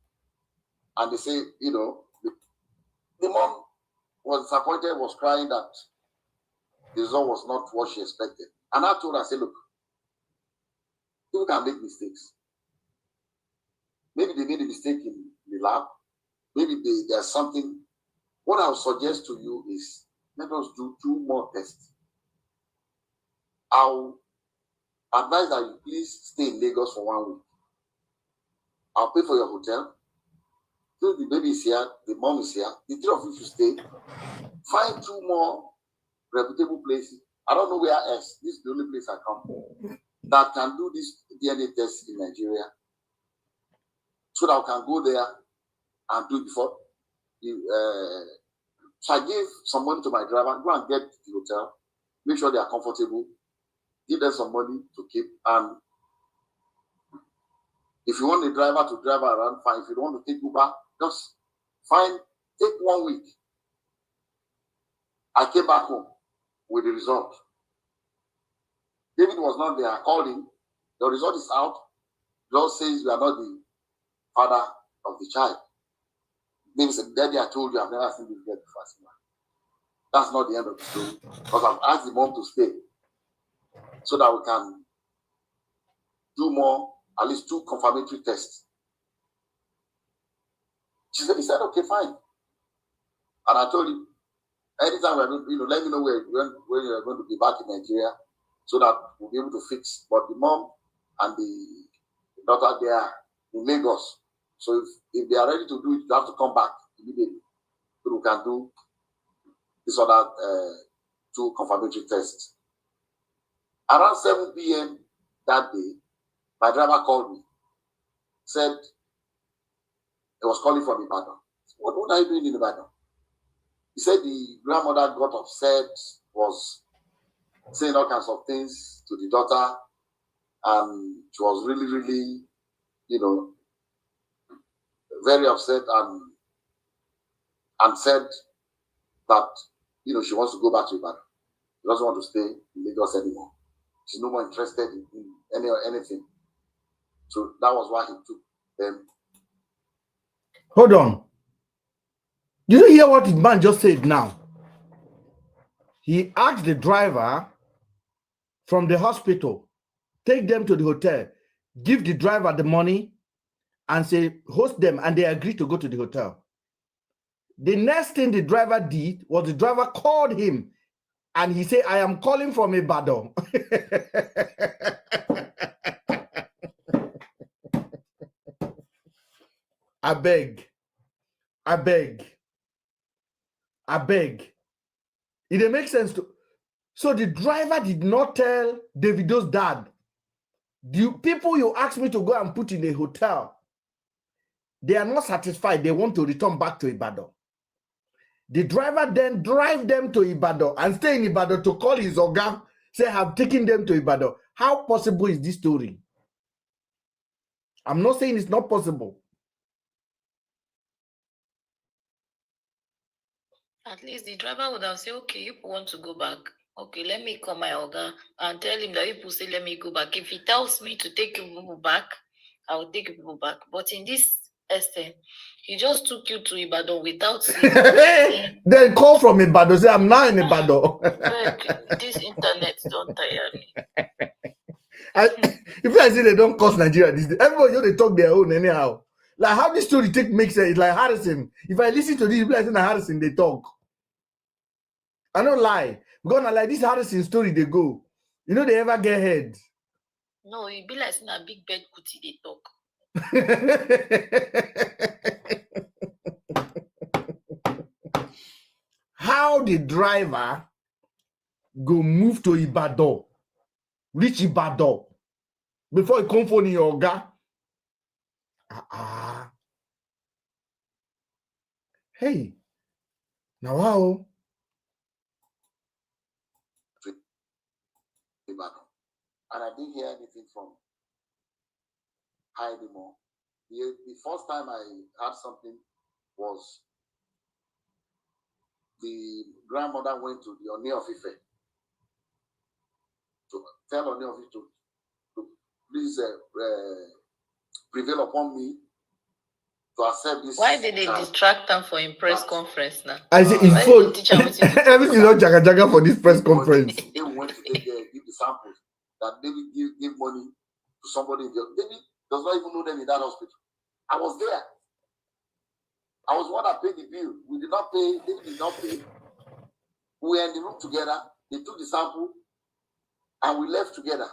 and they say, the mom was disappointed, was crying that the result was not what she expected. And I told her, I said, look, people can make mistakes. Maybe they made a mistake in the lab. Maybe there's something. What I would suggest to you is let us do 2 more tests. I'll advise that you please stay in Lagos for 1 week. I'll pay for your hotel. So the baby is here, the mom is here, the three of you should stay. Find 2 more reputable places. I don't know where else. This is the only place I come that can do this DNA test in Nigeria. So that I can go there and do it before. So I gave some money to my driver, go and get the hotel, make sure they are comfortable, give them some money to keep, and if you want the driver to drive around, fine. If you don't want to take Uber, just fine, take 1 week. I came back home with the result. David was not there. I called him. The result is out. The result says you are not the father of the child. David said, Daddy, I told you I've never seen this girl before. That's not the end of the story. Because I've asked the mom to stay so that we can do more, at least 2 confirmatory tests. He said, okay, fine. And I told him, anytime we're going to, let me know when you're going to be back in Nigeria so that we'll be able to fix. But the mom and the daughter, they are in Lagos. So if they are ready to do it, you have to come back immediately so we can do this other 2 confirmatory tests. Around 7 p.m. that day, my driver called me, said he was calling from Ibadan. What are you doing in Ibadan? He said the grandmother got upset, was saying all kinds of things to the daughter, and she was really, really, very upset and said that, she wants to go back to Ibadan. She doesn't want to stay in Lagos anymore. She's no more interested in anything. So that was why he took them. Hold on. Did you hear what the man just said now? He asked the driver from the hospital, take them to the hotel, give the driver the money, and say, host them, and they agreed to go to the hotel. The next thing the driver did was the driver called him, and he said, I am calling from Ibadan. I beg. It didn't make sense to. So the driver did not tell Davido's dad, the people you asked me to go and put in a hotel, they are not satisfied. They want to return back to Ibadan. The driver then drive them to Ibadan and stay in Ibadan to call his oga, say, I've taken them to Ibadan. How possible is this story? I'm not saying it's not possible. At least the driver would have said, okay, you want to go back. Okay, let me call my oga and tell him that people say, let me go back. If he tells me to take you people back, I will take you people back. But in this extent, he just took you to Ibadan without saying. Then call from Ibadan, say, I'm now in Ibadan. This internet don't tire me. If I say they don't cost Nigeria, everybody they talk their own anyhow. Like how this story makes sense. It's like Harrison. If I listen to this, people like Harrison, they talk. I don't lie. Because like this Harrison story, they go. They ever get head. No, it be like a big bed Kuti they talk. How the driver go move to Ibadan, reach Ibadan before he come for your oga? Hey, now wow. And I didn't hear anything from her anymore. The first time I heard something was the grandmother went to the Oni of Ife to tell Oni of Ife to please prevail upon me to accept this. Why did they distract them for in press conference now? I say his phone. Everything is not jaga for this press conference. They went to give the samples that David give money to somebody. David does not even know them in that hospital. I was there. I was one that paid the bill. We did not pay. David did not pay. We were in the room together. They took the sample and we left together.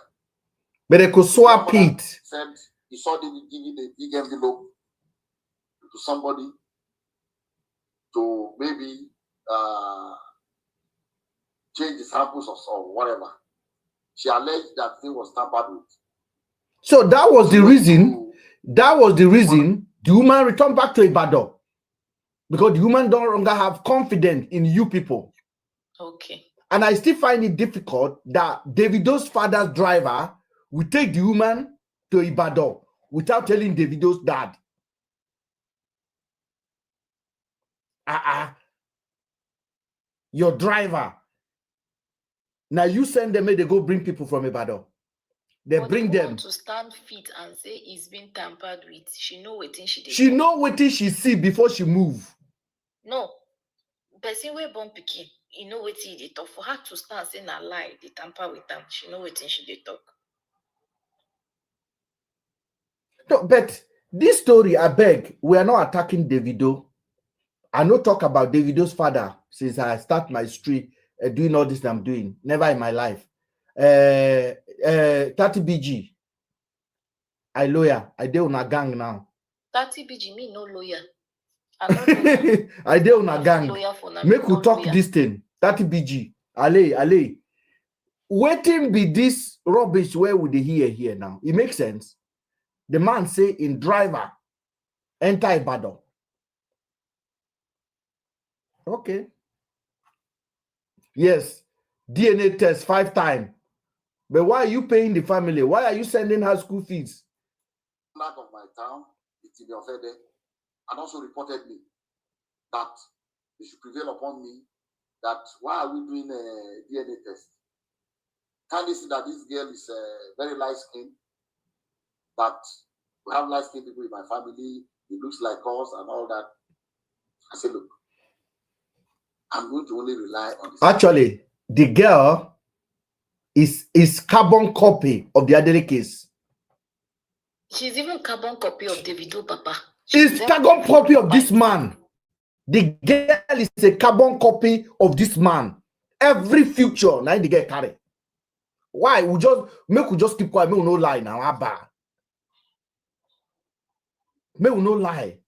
But they could swap it. Said he saw David giving a big envelope to somebody to maybe change the samples or whatever. She alleged that thing was tampered with. So that was the reason. That was the reason the woman returned back to Ibadan. Because the woman no longer have confidence in you people. Okay. And I still find it difficult that Davido's father's driver will take the woman to Ibadan without telling Davido's dad. Your driver. Now you send them, they go bring people from Ibadan. They bring them to stand fit and say it's been tampered with. She know what she did. She know what she see before she move. No, person we born pikin, you know what he did talk. For her to start saying a lie, they tamper with them. She know what she did talk. No, but this story, I beg, we are not attacking Davido. I no talk about Davido's father since I start my street doing all this I'm doing. Never in my life. 30 BG. I lawyer. I deal on a gang now. 30 BG me no lawyer. I deal on a gang. Make we talk this thing. 30 BG. Ale. Waiting be this rubbish where would they hear here now? It makes sense. The man say in driver enter Ibadan. Okay. Yes. DNA test 5 times. But why are you paying the family? Why are you sending her school fees? Out of my town, it's been offended, and also reported me that they should prevail upon me that why are we doing a DNA test? Can they see that this girl is very light skinned? But we have light skinned people in my family, it looks like us and all that. I said, look, I'm going to only rely on this. Actually, the girl is carbon copy of the other case. She's even carbon copy of Davido, Papa. She's carbon copy of this man. The girl is a carbon copy of this man. Every future, now the girl carry. Why? We just keep quiet. Me will no lie now. Abba. Me will no lie.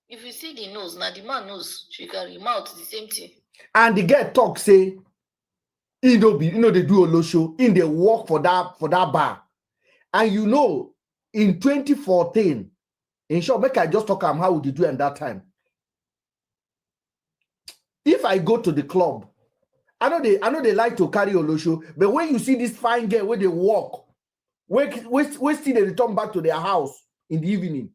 If you see the nose, now the man knows she carry mouth the same thing. And the girl talk say, they do a low show, they work for that bar. And in 2014, in short, make I just talk about how would you do at that time. If I go to the club, I know they like to carry Olosho, but when you see this fine girl where they walk, where see they return back to their house in the evening,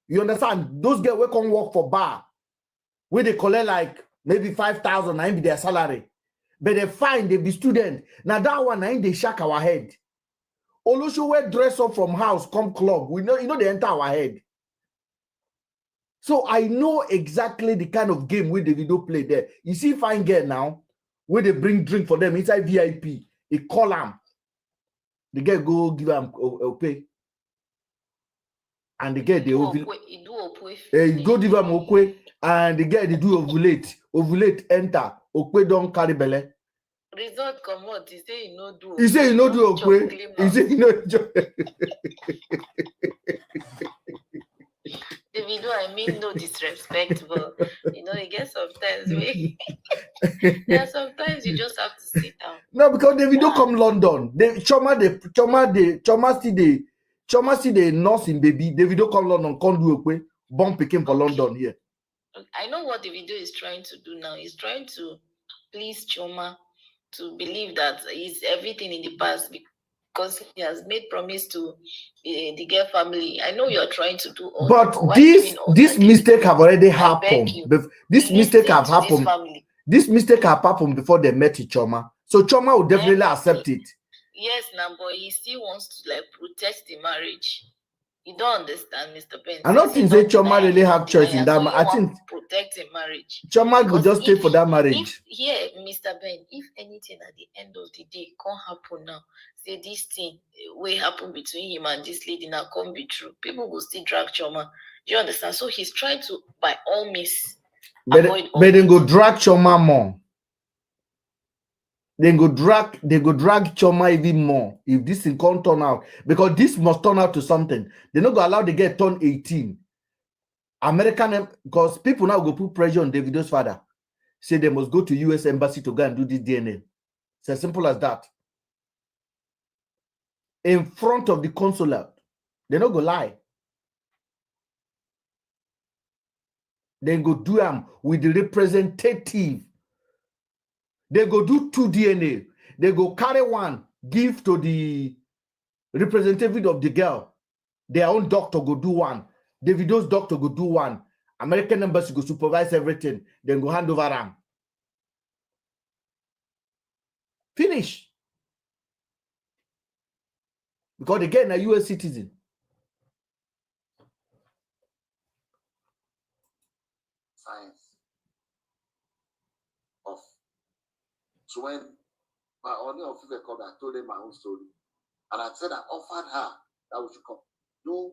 you understand? Those girls will come work for bar, where they collect like maybe 5,000, and be their salary, but they find they be student. Now that one, they shack our head. Olosho will dress up from house, come club. We know, they enter our head. So I know exactly the kind of game where Davido play there. You see fine girl now, where they bring drink for them inside VIP. They call them. The girl go give them a pay. And the girl they go give them okwe. And the girl they do ovulate. Ovulate enter. Okwe don't carry belly. Result come out. He say he no do. He say he no do okwe. He say he no do. Davido, I mean no disrespect, but you get sometimes sometimes you just have to sit down. No, because Davido come London. Choma see the nurse in baby. Davido come London, come do okwe, born picking for London here. I know what Davido is trying to do now. He's trying to please Choma to believe that he's everything in the past because he has made promise to the girl family. I know you're trying to do all but this mistake have already happened. This mistake have happened. This mistake have happened before they met Choma. So Choma will definitely accept it. Yes, now, but he still wants to protect the marriage. You don't understand, Mr. Ben. I don't think that Choma really have choice in that. So I think protecting marriage. Choma will just stay for that marriage. Mr. Ben, if anything at the end of the day can't happen now, say this thing will happen between him and this lady now can't be true, people will still drag Choma. Do you understand? So he's trying to, by all means, avoid. But then go drag Choma more. They go drag Choma even more if this thing can't turn out, because this must turn out to something. They're not gonna allow the girl turn 18. American, because people now go put pressure on Davido's father. Say they must go to US embassy to go and do this DNA. It's as simple as that. In front of the consulate. They're not gonna lie. Then go do them with the representative. They go do 2 DNA. They go carry one, give to the representative of the girl. Their own doctor go do one. Davido's doctor go do one. American embassy go supervise everything. Then go hand over them. Finish. Because again, a US citizen. Science of. So when my owner of people called, I told them my own story. And I said I offered her that we should come do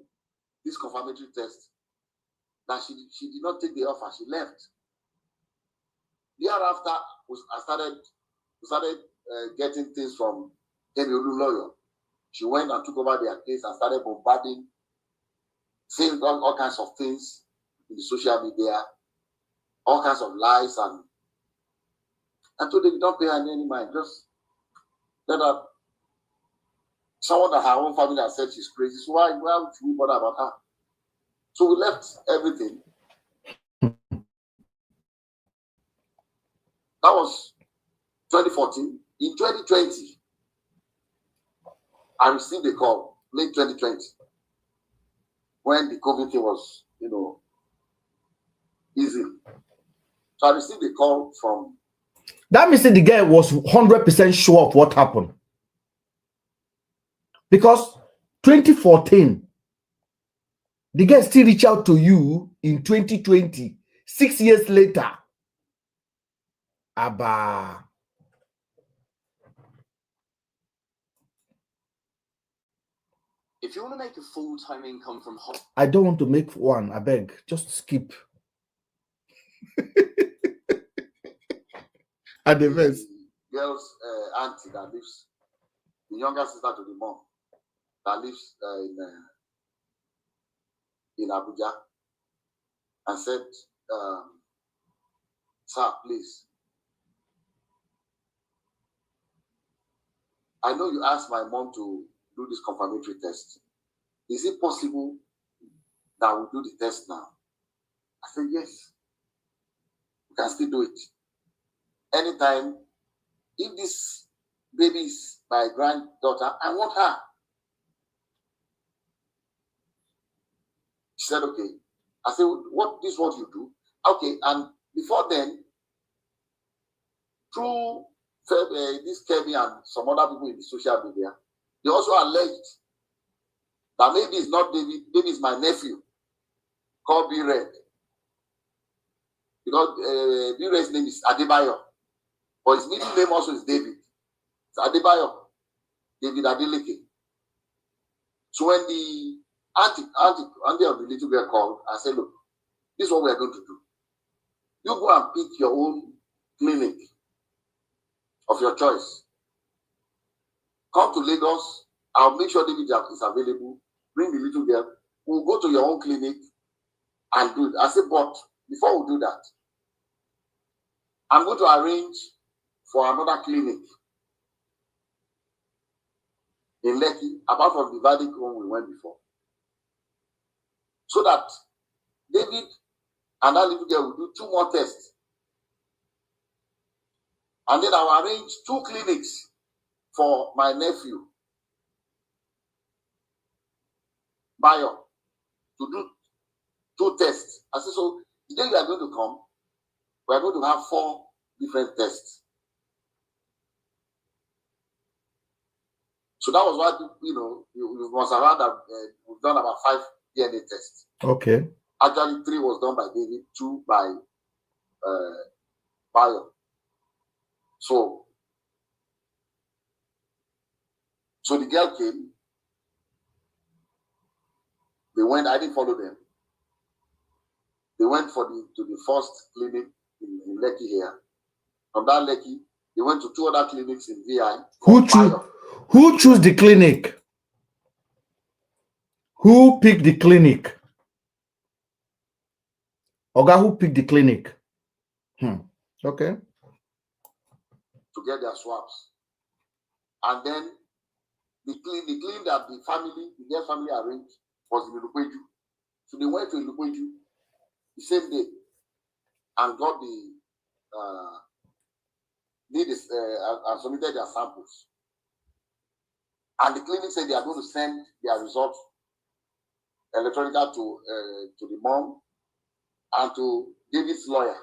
this confirmatory test. That she did not take the offer, she left. Thereafter, I started getting things from Davido lawyer. She went and took over their case and started bombarding, saying all kinds of things in the social media, all kinds of lies, and I told them, don't pay her any mind, just let her. Someone that her own family has said she's crazy, so why should we bother about her? So we left everything. That was 2014. In 2020, I received a call, late 2020, when the COVID thing was, easy. So I received a call from. That means that the guy was 100% sure of what happened. Because 2014, the guy still reached out to you in 2020, 6 years later. Abba. If you want to make a full-time income from home, I don't want to make one. I beg, just skip. At the best. Girl's auntie that lives, the younger sister to the mom that lives in Abuja, and said, sir, please, I know you asked my mom to do this confirmatory test. Is it possible that we do the test now? I said, yes. We can still do it. Anytime, if this baby is my granddaughter, I want her. She said, okay. I said, this is what you do? Okay, and before then, through this Kemi and some other people in the social media, they also alleged that maybe it's not David, maybe it's my nephew called B-Red. Because B-Red's name is Adebayo, but his middle name also is David. It's Adebayo, David Adeleke. So when the auntie of the little girl called, I said, look, this is what we are going to do. You go and pick your own clinic of your choice. Come to Lagos. I'll make sure David is available. Bring the little girl. We'll go to your own clinic and do it. I said, but before we do that, I'm going to arrange for another clinic in Lekki, apart from the Vedic one we went before. So that David and that little girl will do 2 more tests. And then I'll arrange 2 clinics for my nephew, Bayo, to do 2 tests. I said, so the day you are going to come, we are going to have 4 different tests. So that was why, you must have heard that we've done about 5 DNA tests. Okay. Actually, 3 was done by David, 2 by Bayo. So the girl came. They went. I didn't follow them. They went to the first clinic in Lekki here. From that Lekki, They went to 2 other clinics in VI. Who chose the clinic? Who picked the clinic? Oga, who picked the clinic? Okay. To get their swabs. And then the clinic that the girl family arranged was in Ilukweju. So they went to Ilukweju the same day and got and submitted their samples. And the clinic said they are going to send their results electronically to the mom and to David's lawyer.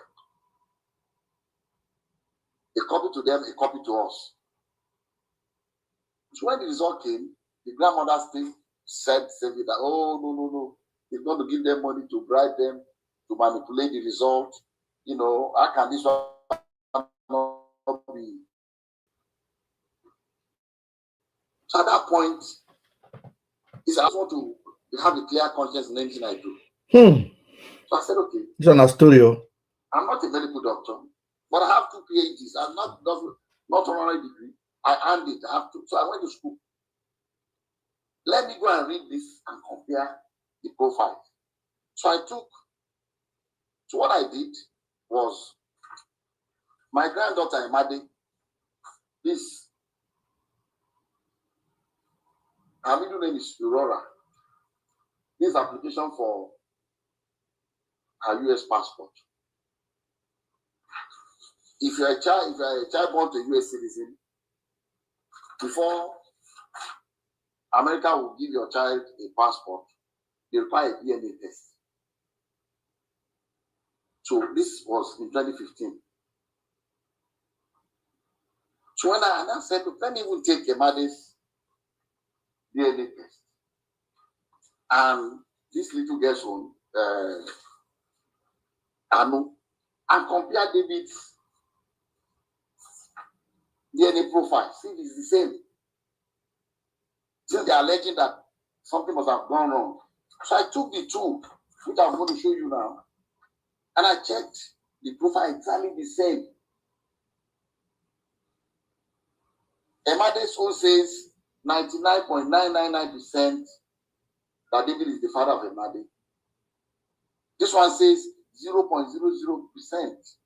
A copy to them, a copy to us. So when the result came, the grandmother still said that, oh, no. They're going to give them money to bribe them, to manipulate the result. How can this one not be? So at that point, he said, I just want to have a clear conscience in anything I do. So I said, okay. It's an studio. I'm not a medical doctor, but I have 2 PhDs. I'm not honorary degree. I earned it. I have 2. So I went to school. Let me go and read this and compare the profile. So what I did was, my granddaughter Imade, her middle name is Aurora. This application for her US passport. If you're a child born to a US citizen, before America will give your child a passport, they require a DNA test. So this was in 2015. So when I said, let me even take Imade's DNA test. And this little girl's own, Anu, and compare David's DNA profile. See, it's the same. Since they are alleging that something must have gone wrong. So I took the 2, which I'm going to show you now, and I checked the profile exactly the same. Emade's own says 99.999% that David is the father of Emade. This one says 0.00%.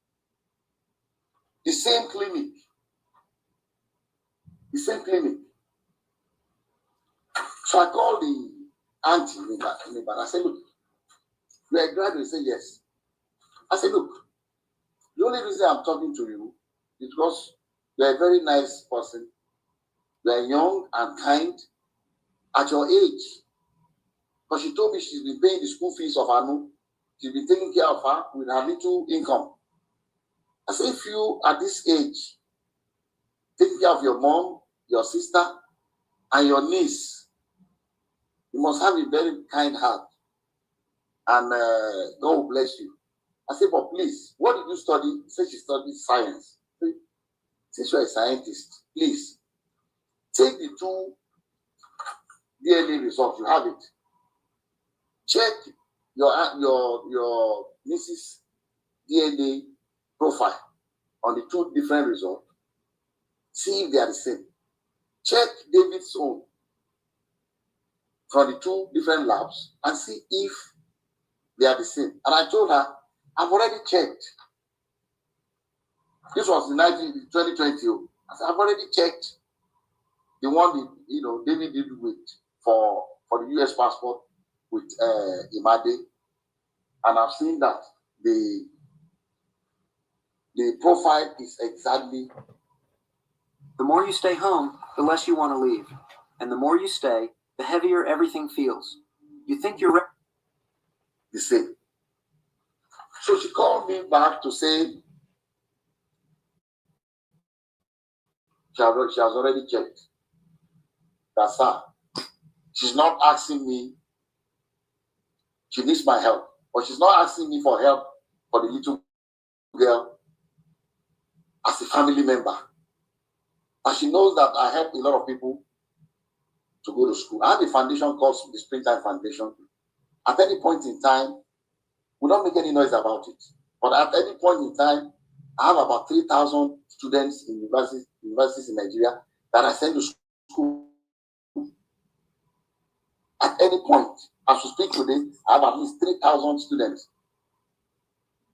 The same clinic. The same clinic. So I called the auntie and I said, look, you are a graduate? He said, yes. I said, look, the only reason I'm talking to you is because you are a very nice person. You are young and kind at your age. But she told me she's been paying the school fees of Anu. She's been taking care of her with her little income. I said, if you at this age, taking care of your mom, your sister, and your niece, you must have a very kind heart. And God will bless you. I said, but please, what did you study? She said she studied science. Since you're a scientist, please, take the 2 DNA results. You have it. Check your niece's DNA profile on the 2 different results. See if they are the same. Check David's own from the 2 different labs and see if they are the same. And I told her, I've already checked. This was in 2020. I said, I've already checked the one David did with for the US passport with Imade, and I've seen that the profile is exactly. The more you stay home, the less you want to leave. And the more you stay, the heavier everything feels. You think you're the same. So she called me back to say she has already checked. That's her. She's not asking me. She needs my help. But she's not asking me for help for the little girl as a family member. And she knows that I help a lot of people to go to school. I have a foundation called the Springtime Foundation. At any point in time, we don't make any noise about it. But at any point in time, I have about 3,000 students in universities in Nigeria that I send to school. At any point, as we speak today, I have at least 3,000 students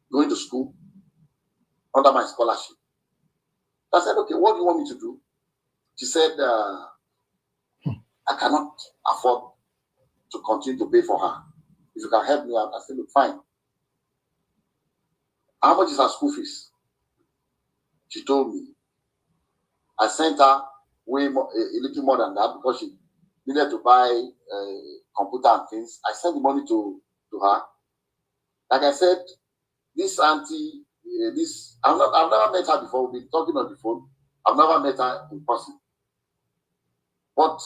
going to school under my scholarship. I said, okay, what do you want me to do? She said, I cannot afford to continue to pay for her. If you can help me out, I said, look, fine. How much is her school fees? She told me. I sent her way more, a little more than that because she needed to buy a computer and things. I sent the money to her. Like I said, this auntie, I've never met her before. We've been talking on the phone. I've never met her in person. But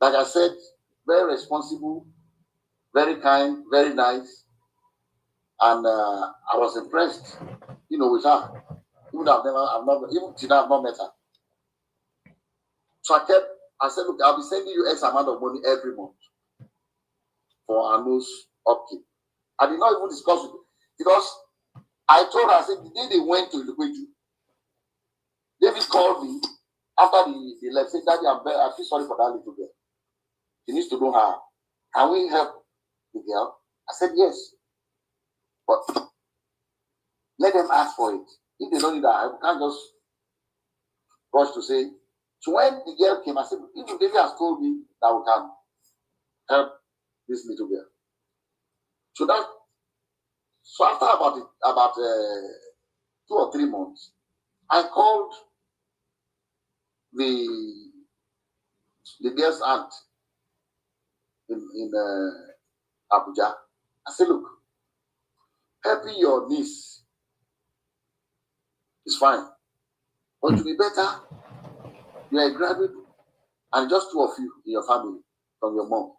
like I said, very responsible, very kind, very nice, and I was impressed, with her. Even I've not met her. So I said, look, I'll be sending you X amount of money every month for Anu's upkeep. I did not even discuss with her because I told her, I said, the day they went to Ilupeju, David called me after the left, said, Daddy, I feel sorry for that little girl. She needs to know her. Can we help the girl? I said, yes. But let them ask for it. If they don't need that, I can't just rush to say. So when the girl came, I said, even David has told me that we can help this little girl. So after about 2 or 3 months, I called the girl's aunt in Abuja. I said, look, helping your niece is fine, but to be better, you are a graduate and just 2 of you in your family from your mom.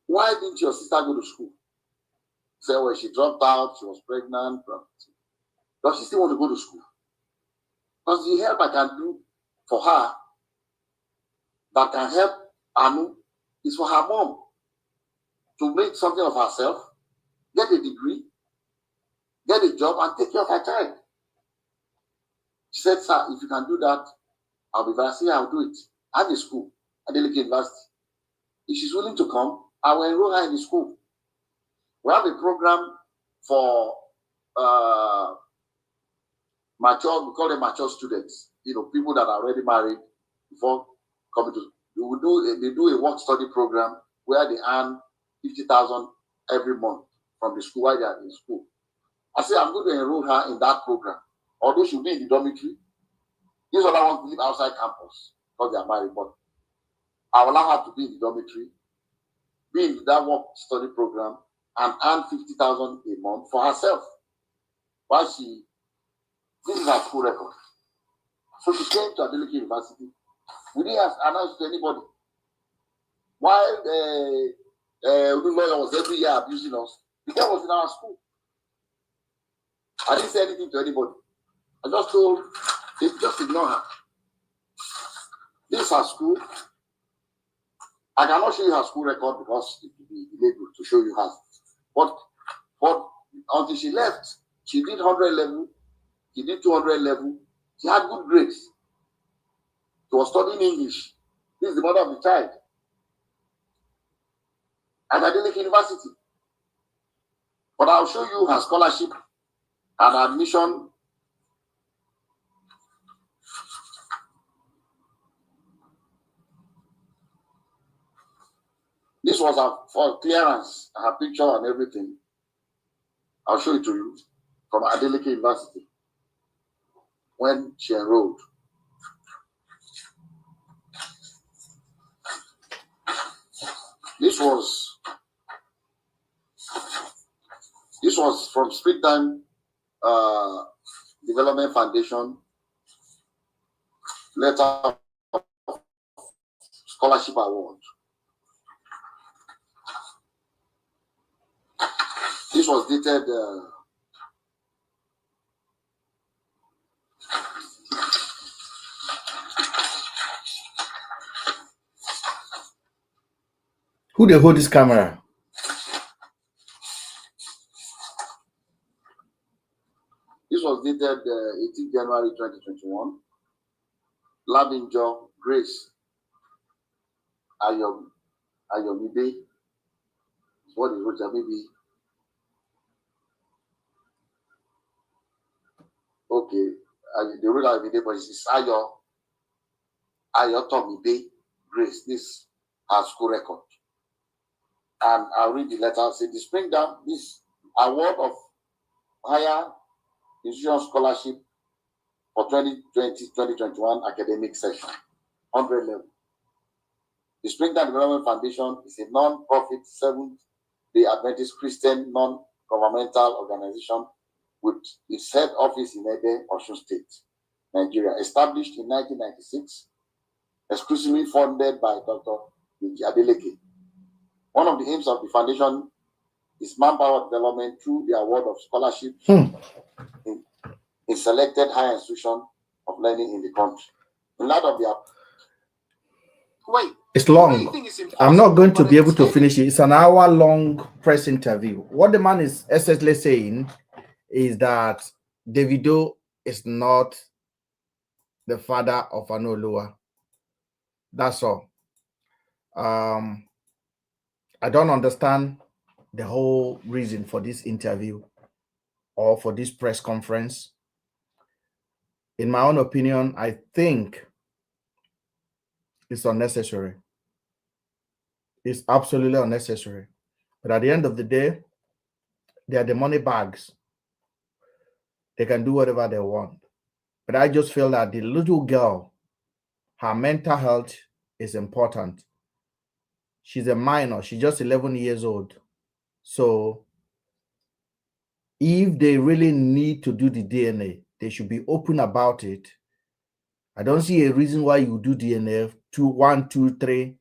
Why didn't your sister go to school? Say, well, she dropped out, she was pregnant. Does she still want to go to school? Because the help I can do for her that can help Anu is for her mom to make something of herself, get a degree, get a job, and take care of her child. She said, sir, if you can do that, I'll be very happy. I'll do it. I have a school at Adeleke University. If she's willing to come, I will enroll her in the school. We have a program for mature, we call them mature students, people that are already married before coming to, they do a work study program where they earn 50,000 every month from the school while they are in school. I said, I'm going to enroll her in that program. Although she'll be in the dormitory, these other ones live outside campus because they are married, but I will allow her to be in the dormitory, be in that work study program, and earn 50,000 a month for herself. While this is her school record. So she came to Adeleke University. We didn't announce to anybody. While the lawyer was every year abusing us, the girl was in our school. I didn't say anything to anybody. I just told they just ignore her. This is her school. I cannot show you her school record because it will be illegal to show you hers. But until she left, she did 100 level, she did 200 level, she had good grades. She was studying English. This is the mother of the child at Adeleke University. But I'll show you her scholarship and admission. This was for clearance, her picture and everything. I'll show it to you from Adeleke University when she enrolled. This was from Springtime Development Foundation, letter of scholarship award. This was dated who they hold this camera? This was dated 18 January 2021. Lavinjo Grace Ayomibe. What is Roger maybe? Okay, the real Ayomibe, but it's Ayotomibe Grace. This has school record. And I'll read the letter. Say the spring down this award of higher institution scholarship for 2020-2021 academic session, 100 level. The Springtime Development Foundation is a non-profit Seventh-day Adventist Christian non-governmental organization with its head office in Ede, Osun State, Nigeria, established in 1996, exclusively funded by Dr. Adeleke. One of the aims of the foundation is manpower development through the award of scholarships in selected higher institutions of learning in the country. In light of the it's long. I'm not going to be able to finish it. It's an hour-long press interview. What the man is essentially saying is that Davido is not the father of Anoluwa. That's all. I don't understand the whole reason for this interview or for this press conference. In my own opinion, I think it's unnecessary. It's absolutely unnecessary. But at the end of the day, they are the money bags. They can do whatever they want. But I just feel that the little girl, her mental health is important. She's a minor. She's just 11 years old. So if they really need to do the DNA, they should be open about it. I don't see a reason why you do DNA 1, 2, 3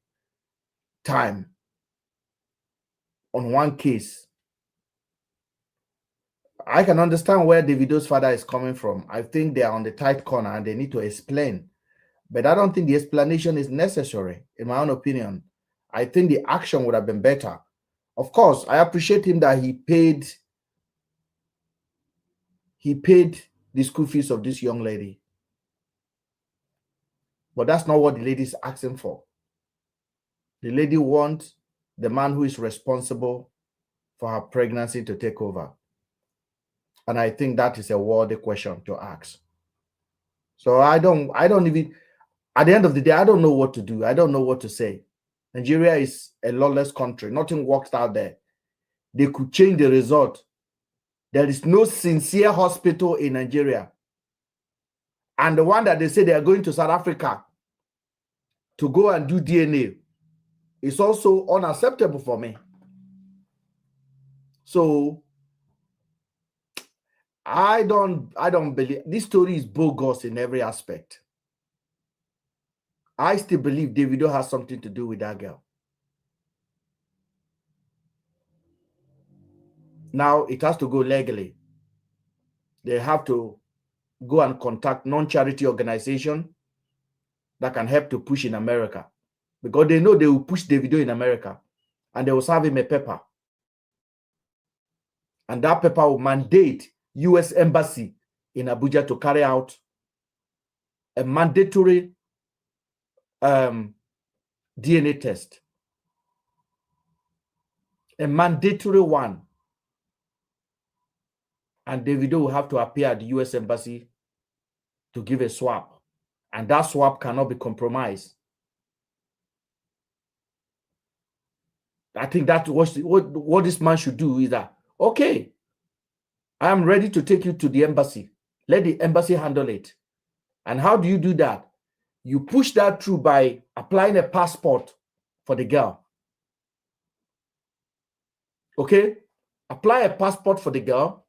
times on one case. I can understand where Davido's father is coming from. I think they are on the tight corner and they need to explain. But I don't think the explanation is necessary, in my own opinion. I think the action would have been better. Of course, I appreciate him that he paid the school fees of this young lady. But that's not what the lady is asking for. The lady wants the man who is responsible for her pregnancy to take over. And I think that is a worthy question to ask. So I don't even, at the end of the day, I don't know what to do. I don't know what to say. Nigeria is a lawless country. Nothing works out there. They could change the result. There is no sincere hospital in Nigeria. And the one that they say they are going to South Africa to go and do DNA is also unacceptable for me. So I don't believe this story is bogus in every aspect. I still believe Davido has something to do with that girl. Now it has to go legally. They have to go and contact non-charity organization that can help to push in America, because they know they will push Davido in America and they will serve him a paper. And that paper will mandate US Embassy in Abuja to carry out a mandatory DNA test. A mandatory one. And Davido will have to appear at the US Embassy to give a swab. And that swab cannot be compromised. I think that's what this man should do is that, okay, I am ready to take you to the embassy. Let the embassy handle it. And how do you do that? You push that through by applying a passport for the girl. Okay? Apply a passport for the girl.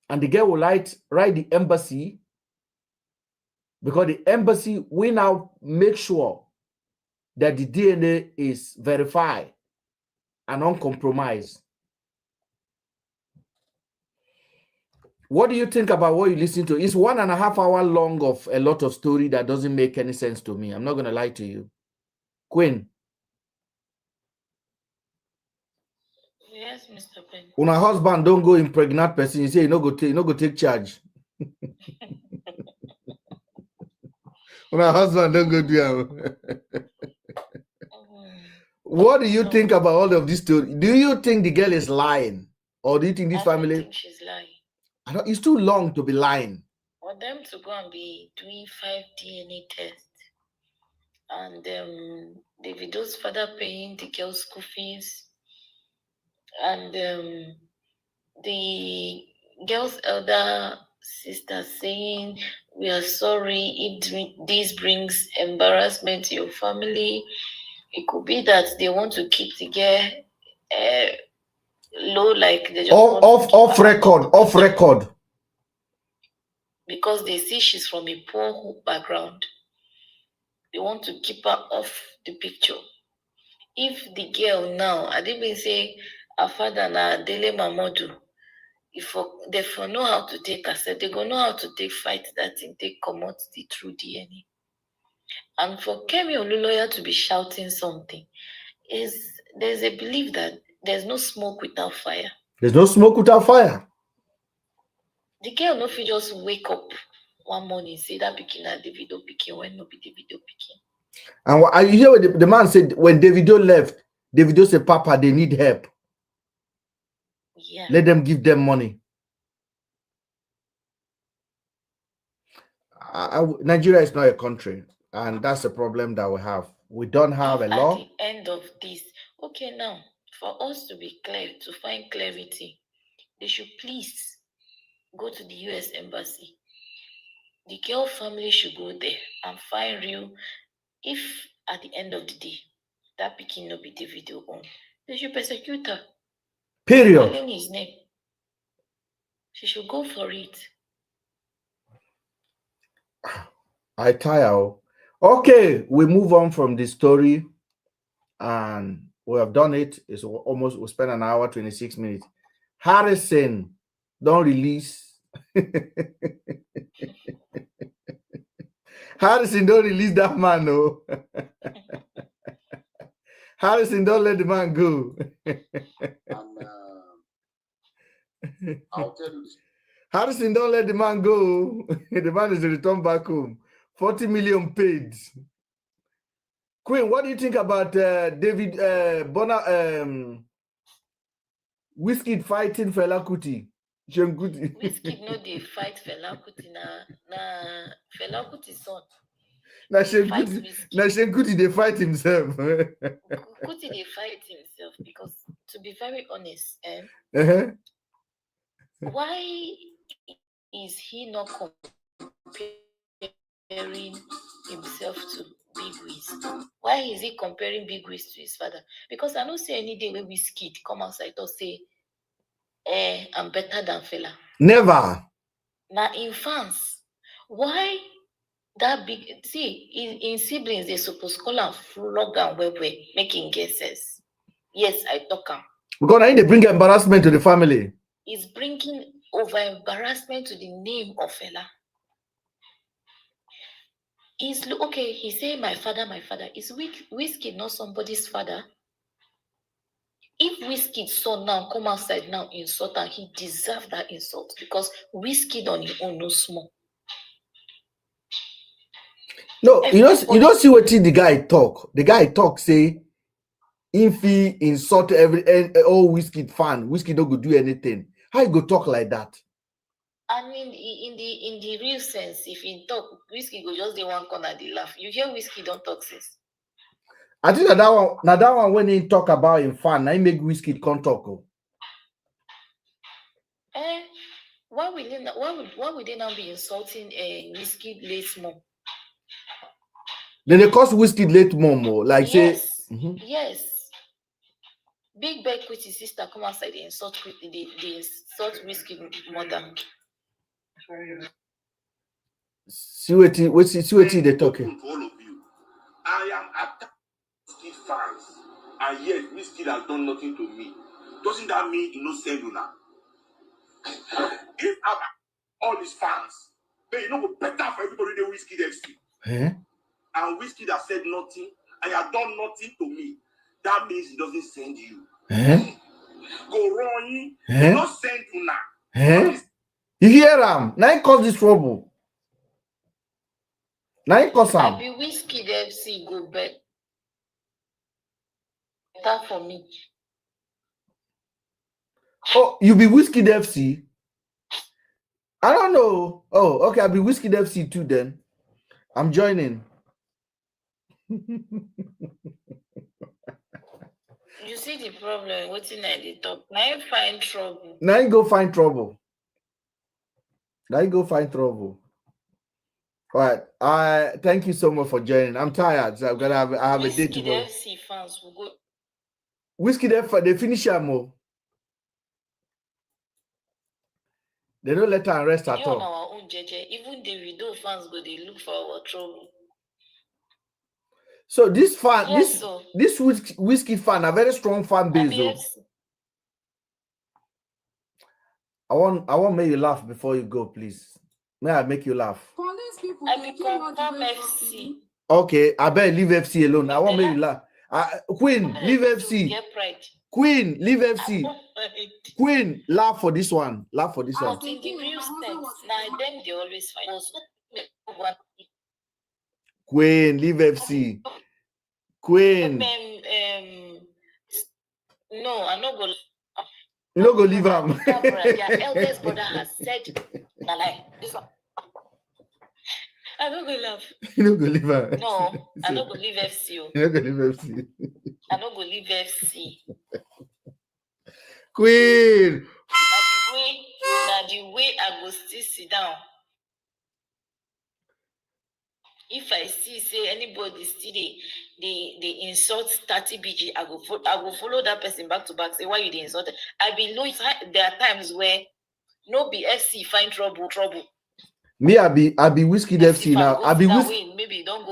And the girl will write the embassy, because the embassy will now make sure that the DNA is verified and uncompromised. What do you think about what you listen to? It's 1.5 hours long of a lot of story that doesn't make any sense to me. I'm not going to lie to you. Queen. Yes, Mr. Ben. When a husband don't go impregnate person, you say you no go take charge. When a husband don't go do What do you think about all of this story? Do you think the girl is lying? Or do you think this I family... think she's lying. I don't, it's too long to be lying. For them to go and be doing 5 DNA tests and Davido's father paying the girl's school fees and the girl's elder sister saying, "We are sorry if this brings embarrassment to your family." It could be that they want to keep the girl low, like they just off record. Because they see she's from a poor background. They want to keep her off the picture. If the girl now, I didn't say her father na Dele Mamodu, if they for know how to take cassette, they go know how to take fight that thing, take commot the true DNA. And for Kemi Oluloya to be shouting something, there's a belief that there's no smoke without fire. There's no smoke without fire. The girl no fit just wake up one morning say that pikin na Davido pikin when no be Davido pikin. And you hear what the man said when Davido left? Davido said, "Papa, they need help. Yeah. Let them give them money." Nigeria is not a country, and that's the problem that we have. We don't have a law. At the end of this, okay, now for us to be clear, to find clarity, they should please go to the US Embassy. The girl family should go there and find real. If at the end of the day that pikin no be Davido own, they should persecute her. Period. Calling his name. She should go for it. I tire. Okay, we move on from the story, and we have done it. It's almost, we spent an hour 26 minutes. Harrison don't release. Harrison don't release that man, no. Harrison don't let the man go. And I'll tell you this. Harrison don't let the man go. The man is returned back home. 40 million paid. Queen, what do you think about David Wizkid fighting Fela Kuti? Wizkid no dey fight Fela Kuti na Fela Kuti son. Na Kuti they fight himself. Kuti dey fight himself because, to be very honest, why is he not comparing himself to Big Wiz? Why is he comparing Big Wiz to his father? Because I don't see any day where Wizkid come outside or say, I'm better than Fela. Never. Now in fans, why that big? See, in siblings, they supposed to call him flog and wewe, making guesses. Yes, I talk him. Because I need to bring embarrassment to the family. Is bringing over embarrassment to the name of Fela. Is okay, he say my father. Is Wizkid not somebody's father? If Wizkid's son now come outside now insult and he deserves that insult because Wizkid on his own no small. No, you don't see what the guy talk. The guy talk say if he insult all Wizkid fan, Wizkid don't go do anything. How you go talk like that? I mean, in the real sense, if he talk, Wizkid go just the one corner they laugh. You hear Wizkid don't talk since. I think that one when he talk about him fan, I make Wizkid come talk. Why would they now be insulting Wizkid late mom? Then they cause Wizkid late mom, like yes, say yes. Big Beck with his sister come outside, they insult Wizkid mother. See what they talking. All of you, I am attacked Wizkid fans, and yet Wizkid has done nothing to me. Doesn't that mean he no send you now? If all his fans, then you know go better for everybody the Wizkid XP. And Wizkid has said nothing, and he has done nothing to me. That means he doesn't send you. go wrong. Eh? Not send you now. Eh? You hear him? Now he cause this trouble. Now he cause I him. be Wizkid FC go better for me. Oh, you be Wizkid FC? I don't know. Oh, okay. I'll be Wizkid FC too then. I'm joining. You see the problem, what's in the talk? Now you find trouble. Now you go find trouble. Now you go find trouble. All right. I thank you so much for joining. I'm tired, so I have a day to Wizkid go. FC fans will go. Wizkid FC, they finish her more. They don't let her rest at You on all. our own JJ. Even Davido fans go, they look for our trouble. So this fan, Yes, so this Wizkid fan, a very strong fan base. I want make you laugh before you go, please. May I make you laugh? Police people, I they be kill all confirm the way FC. Okay, I better leave FC alone. I want make you laugh. Queen, leave FC. Get pride. Queen, leave FC. Queen, laugh for this one. Laugh for this one. In the real sense, now them they always find. Queen, leave FC. Queen. No, I'm not going. You not go leave him. Their eldest brother has said that like this one. I don't go laugh. You not go leave him. No, I don't go leave FC. You not go leave FC. I don't go leave FC. Queen. Now the way I go still sit down. If I see say anybody still they insult 30 BG, I go follow that person back to back. Say why you they insult? I be know there are times where no be FC find trouble. Me, I be Wizkid FC now. I be Wizkid. Maybe you don't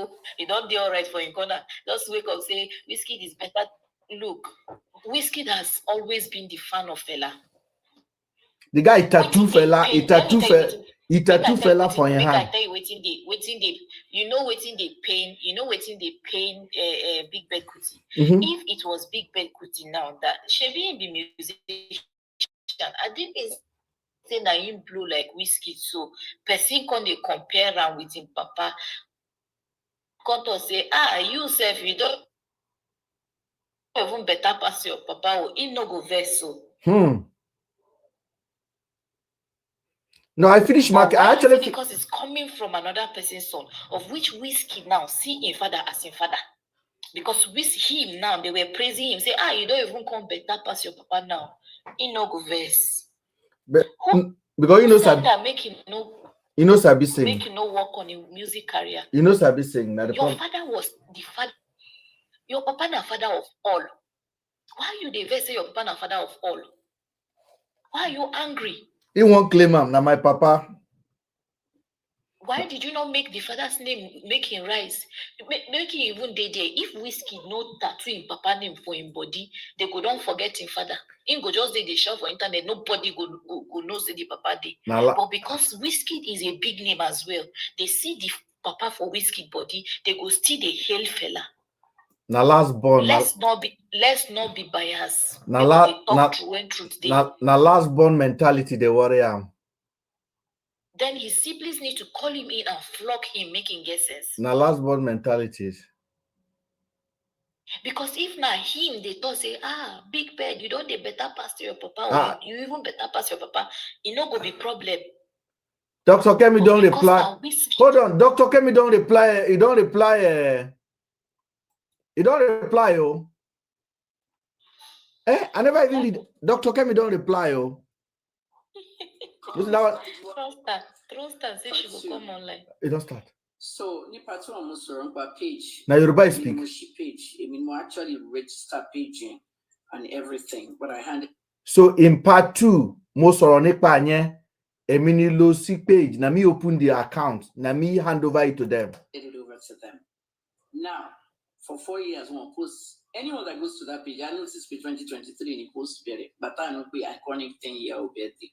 do all right for your corner. Just wake up say Wizkid is better. Look, Wizkid has always been the fan of Fela. The guy tattoo Fela, he tattoo Fela for your hand. I tell you waiting they you know waiting they pain Big Bed Kuti. If it was Big Bed Kuti now that Shebi be musician, I didn't say that him blow like Wizkid, so person can they compare am with him papa. Come to say, you self you don't even better pass your papa or he no go vex so. No, I finished market. Because it's coming from another person's son, of which Wizkid now see him father as him father. Because with him now, they were praising him, say, you don't even come better past your papa now. He no go verse. Because you know Sabi, make him no. You know Sabi sing. Make him no work on his music career. You know Sabi sing. Your father was the father. Your papa na father of all. Why you the verse say your papa na father of all? Why are you angry? He won't claim him. Now my papa. Why did you not make the father's name make him rise? Make him even day there. If Wizkid no tattoo in papa name for him body, they go don't forget him father. Him go just they shout for internet. Nobody go know say the papa day. But because Wizkid is a big name as well, they see the papa for Wizkid body. They go still they hail Fela. Now last born. Let's not be biased. Now last born mentality they worry am. Then his siblings need to call him in and flog him, making guesses. Now last born mentalities. Because if now him they thought say, Big Bed, you don't they better pass to your papa, or you even better pass your papa, it no go be problem. Dr. Kemi don't reply. Hold on, Dr. Kemi don't reply. He don't reply. Oh. I never even did. Dr. Kemi don't reply. Oh. Trust her, say she will come online. It don't start. So, nipa to almost on page. Now Yoruba speak. Page. I mean, we actually register paging and everything, but I handed. So in part 2, most or nipa nye, mini low sick page. Na me open the account. Na me hand over it to them. It over to them. Now, for 4 years, one post. Anyone that goes to that page, I noticed page 2023 and he posts very, but I know be iconic 10-year birthday.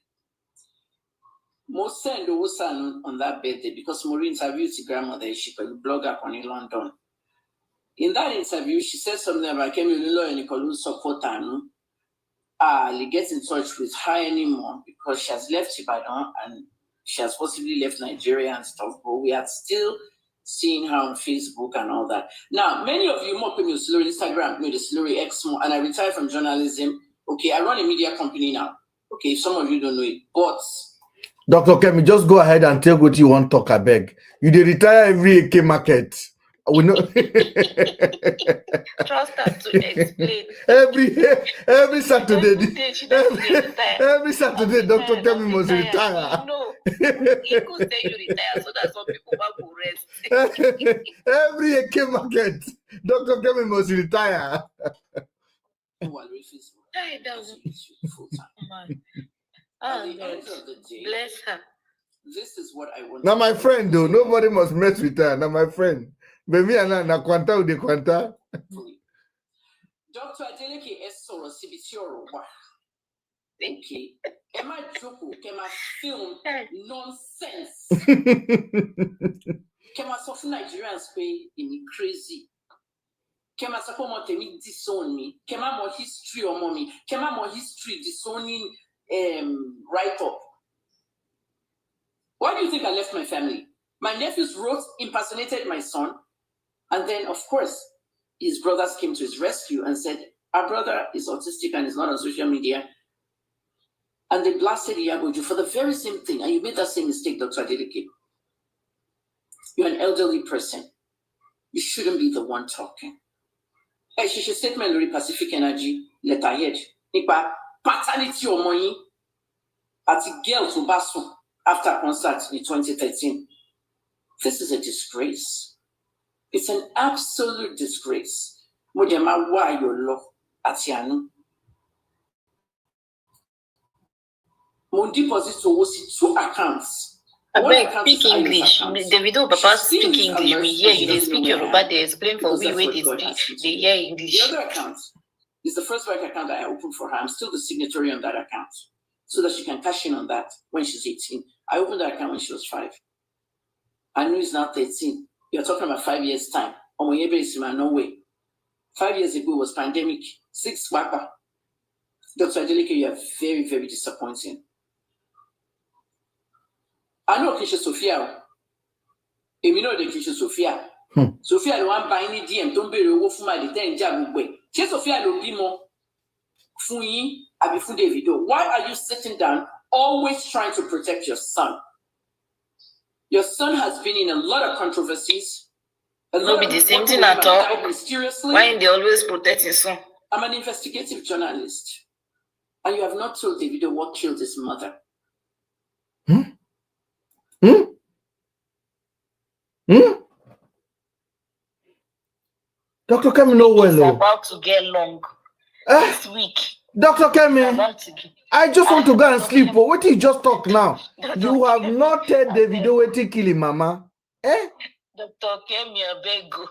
Most send the son on that birthday because Maureen interviewed the grandmother, she a blogger in London. In that interview, she said something about Kemi Lilo and Nicolu support time. get in touch with her anymore because she has left Ibadan and she has possibly left Nigeria and stuff, but we are still seeing her on Facebook and all that. Now, many of you more me on Instagram, me the Slurry X more, and I retired from journalism. Okay, I run a media company now. Okay, some of you don't know it, but Dr. Kemi, just go ahead and tell what you want to talk, I beg. You dey retire every AK market. We know. Trust us to explain. every Saturday. Every Saturday, Dr. Retire, Kemi must retire. retire. No, he could say you retire so that some people will rest. Every AK market, Dr. Kemi must retire. Oh, Lord. Bless her. This is what I want. Now, my friend, though, nobody must mess with her. Now, my friend. Baby, na kwanta ou de kwanta. Dr. Adeleke Esoro Sibitioro. Okay. Emma Joko, Kema film nonsense. Kema sofu Nigerians pay in crazy. Kema sako mo temi disown me. Kema mo history or mommy. Kema mo history disowning write up. Why do you think I left my family? My nephews wrote, impersonated my son, and then, of course, his brothers came to his rescue and said, our brother is autistic and is not on social media. And they blasted Iagoju for the very same thing. And you made that same mistake, Dr. Adeleke. You're an elderly person. You shouldn't be the one talking. Hey, she should statement Lori Pacific Energy, letterhead. Nipa, paternity or money at the girl to Basu after concert in 2013. This is a disgrace. It's an absolute disgrace. Mojama, why your law at Yanu? Mon deposit to see 2 accounts. I beg, speak English. Davido, Papa, speak English. We hear you. They speak Yoruba. They explain for we where they speak. They hear English. The other account is the first bank account that I opened for her. I'm still the signatory on that account, so that she can cash in on that when she's 18. I opened that account when she was 5. I know it's now 13. You're talking about 5 years' time. No way. 5 years ago was pandemic. 6 Wapa. Dr. Adeleke, you are very, very disappointing. I know Kisha Sophia. If you know the Kisha Sophia. Sophia, the one buying the DM, don't be the for my 10 job way. Kisha Sophia, will be more. Funyi, I be Fu Davido. Why are you sitting down, always trying to protect your son? Your son has been in a lot of controversies. No be the same thing at all. Mysteriously. Why they always protect his son? I'm an investigative journalist. And you have not told Davido what killed his mother. Dr. Kemi, no well. It's about to get long this week. Dr. Kemi, I just want to go and sleep. What did you just talk now? You have not told Davido what to kill him, Mama. Dr. Kemi, I beg you.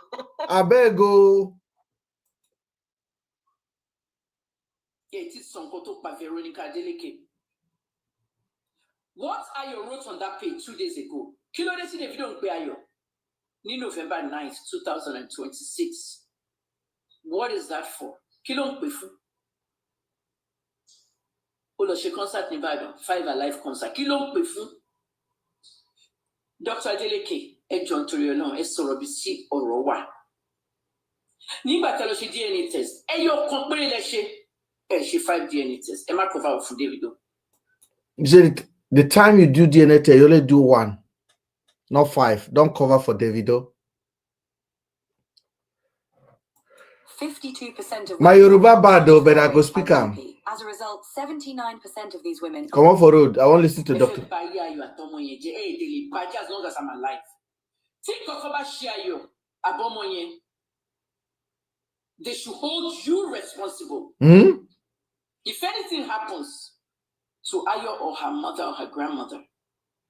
I beg you. It is Sonkoto by Veronica Adeleke. What Ayo wrote on that page 2 days ago? Kilo de si Davido nkpe Ayo. Ni November 9th, 2026. What is that for? Kilo nkpe fu. Olo she concert ni Bible, 5 Alive concert. Kilo nkpe fu. Dr. Adeleke, John Toriolon, Esorobisi Orowa. Ni batalo she DNA test. Eyo kompere le she. She 5 DNA tests. Emma cover for Davido. You said the time you do DNA test, you only do 1, not 5. Don't cover for Davido. 52% of my Yoruba bad though, but I go speak am. As a result, 79% of these women. Come on for road. I want to listen to Doctor. As long as I'm alive. Think of about Shiayo, Abomoye. They should hold you responsible. If anything happens to Ayo or her mother or her grandmother,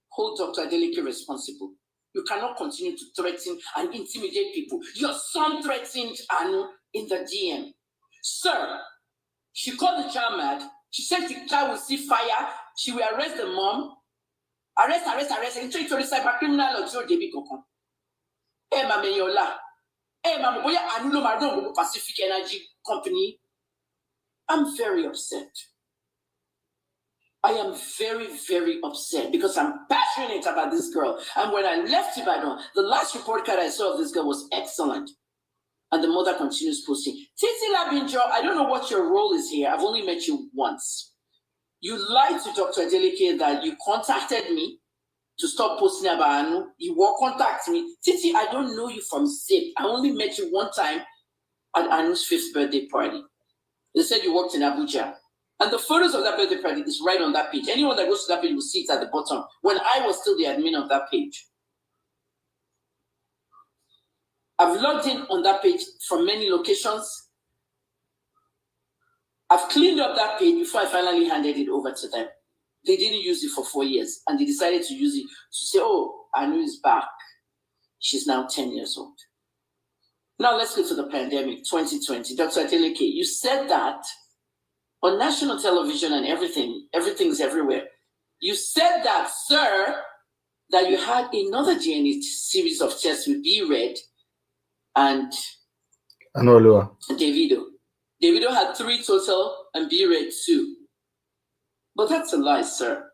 hold Dr. Adeleke responsible. You cannot continue to threaten and intimidate people. Your son threatened Anu in the DM. Sir, she called the child mad. She said the child will see fire. She will arrest the mom. Arrest. And try to cyber criminal or Joe Debbie Kokon. Mama Yola. Mama Boya Anu no Maron Pacific Energy Company. I'm very upset. I am very, very upset because I'm passionate about this girl. And when I left Ibadan, the last report card I saw of this girl was excellent. And the mother continues posting. Titi Labinjo, I don't know what your role is here. I've only met you once. You lied to Dr. Adeleke that you contacted me to stop posting about Anu. You will contact me. Titi, I don't know you from Zip. I only met you one time at Anu's 5th birthday party. They said you worked in Abuja. And the photos of that birthday party is right on that page. Anyone that goes to that page will see it at the bottom. When I was still the admin of that page. I've logged in on that page from many locations. I've cleaned up that page before I finally handed it over to them. They didn't use it for 4 years, and they decided to use it to say, oh, Anu is back. She's now 10 years old. Now let's go to the pandemic, 2020. Dr. Adeleke, you said that on national television and everything's everywhere. You said that, sir, that you had another DNA series of tests with B-Red and Davido. Davido had 3 total and B-Red 2. But that's a lie, sir.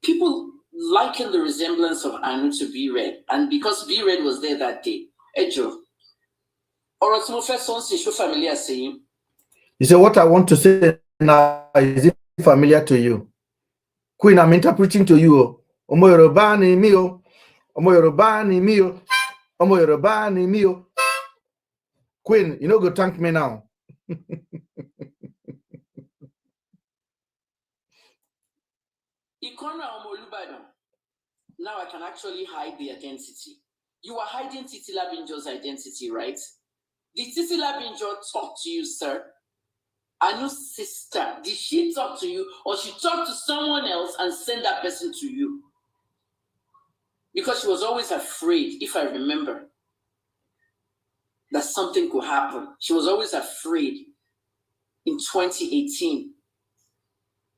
People liken the resemblance of Anu to B-Red, and because B-Red was there that day, Ejo, or as my first son says, familiar saying. You say what I want to say now, is it familiar to you? Queen, I'm interpreting to you. Omo Yoruba ni mi o. Omo Yoruba ni mi o. Omo Yoruba ni mi o. Queen, you know, go thank me now. Now I can actually hide the identity. You are hiding Titi Labinjo's identity, right? Did Titi Labinjo talk to you, sir? Anu's sister, did she talk to you, or she talked to someone else and send that person to you? Because she was always afraid, if I remember, that something could happen. She was always afraid. In 2018,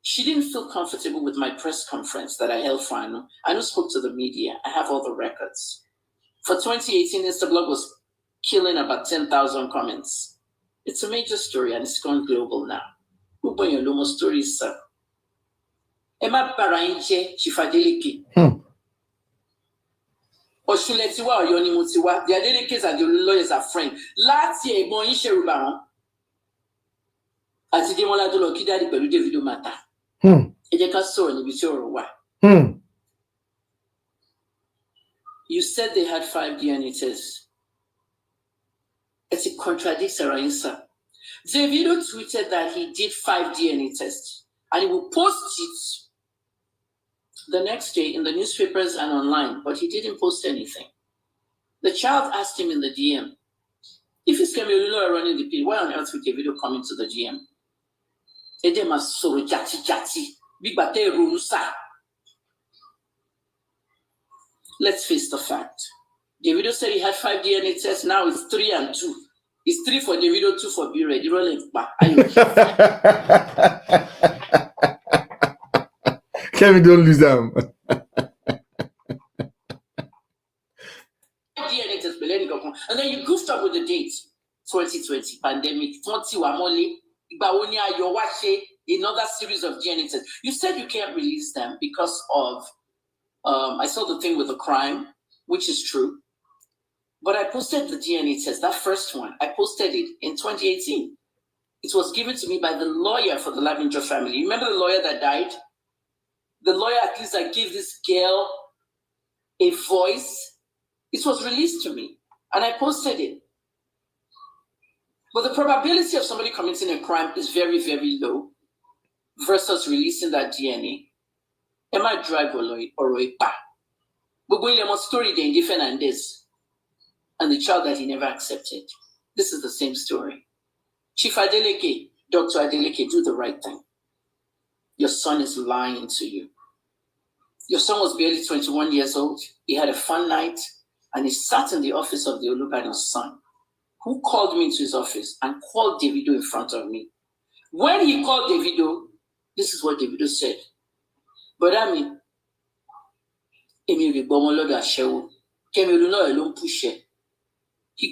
she didn't feel comfortable with my press conference that I held for Anu. Anu spoke to the media. I have all the records. For 2018, Instablog was killing about 10,000 comments. It's a major story and it's gone global now. Who bring your Lomo stories, sir? Emma Parainche Chifadeliki. Oshuletiwa or Yonimutiwa. The Adelekes and the lawyers are friends. Last year, Bon Isherubaron. Ati Demola Dolo Kidadi Pelu Davido Mata. Ejeka saw in the Bichoro. You said they had 5 DNA tests. It's a contradiction, answer. Davido tweeted that he did 5 DNA tests and he will post it the next day in the newspapers and online, but he didn't post anything. The child asked him in the DM, if it's Kemiolulo running the page, why on earth would Davido come into the DM? Edema soro jati, big bate rusa. Let's face the fact. Davido said he had 5 DNA tests. Now it's 3 and 2. It's 3 for Davido, 2 for B-Red. Kevin, don't lose them. DNA test, and then you goofed up with the date. 2020 pandemic. Another series of DNA tests. You said you can't release them because of. I saw the thing with the crime, which is true. But I posted the DNA test, that first one. I posted it in 2018. It was given to me by the lawyer for the Labinjo family. You remember the lawyer that died? The lawyer at least that gave this girl a voice. It was released to me, and I posted it. But the probability of somebody committing a crime is very, very low versus releasing that DNA. Am I drag or a pa? But going to story the indifferent and this, and the child that he never accepted. This is the same story. Chief Adeleke, Dr. Adeleke, do the right thing. Your son is lying to you. Your son was barely 21 years old. He had a fun night, and he sat in the office of the Olubadan's son, who called me into his office and called Davido in front of me. When he called Davido, this is what Davido said. But I mean, he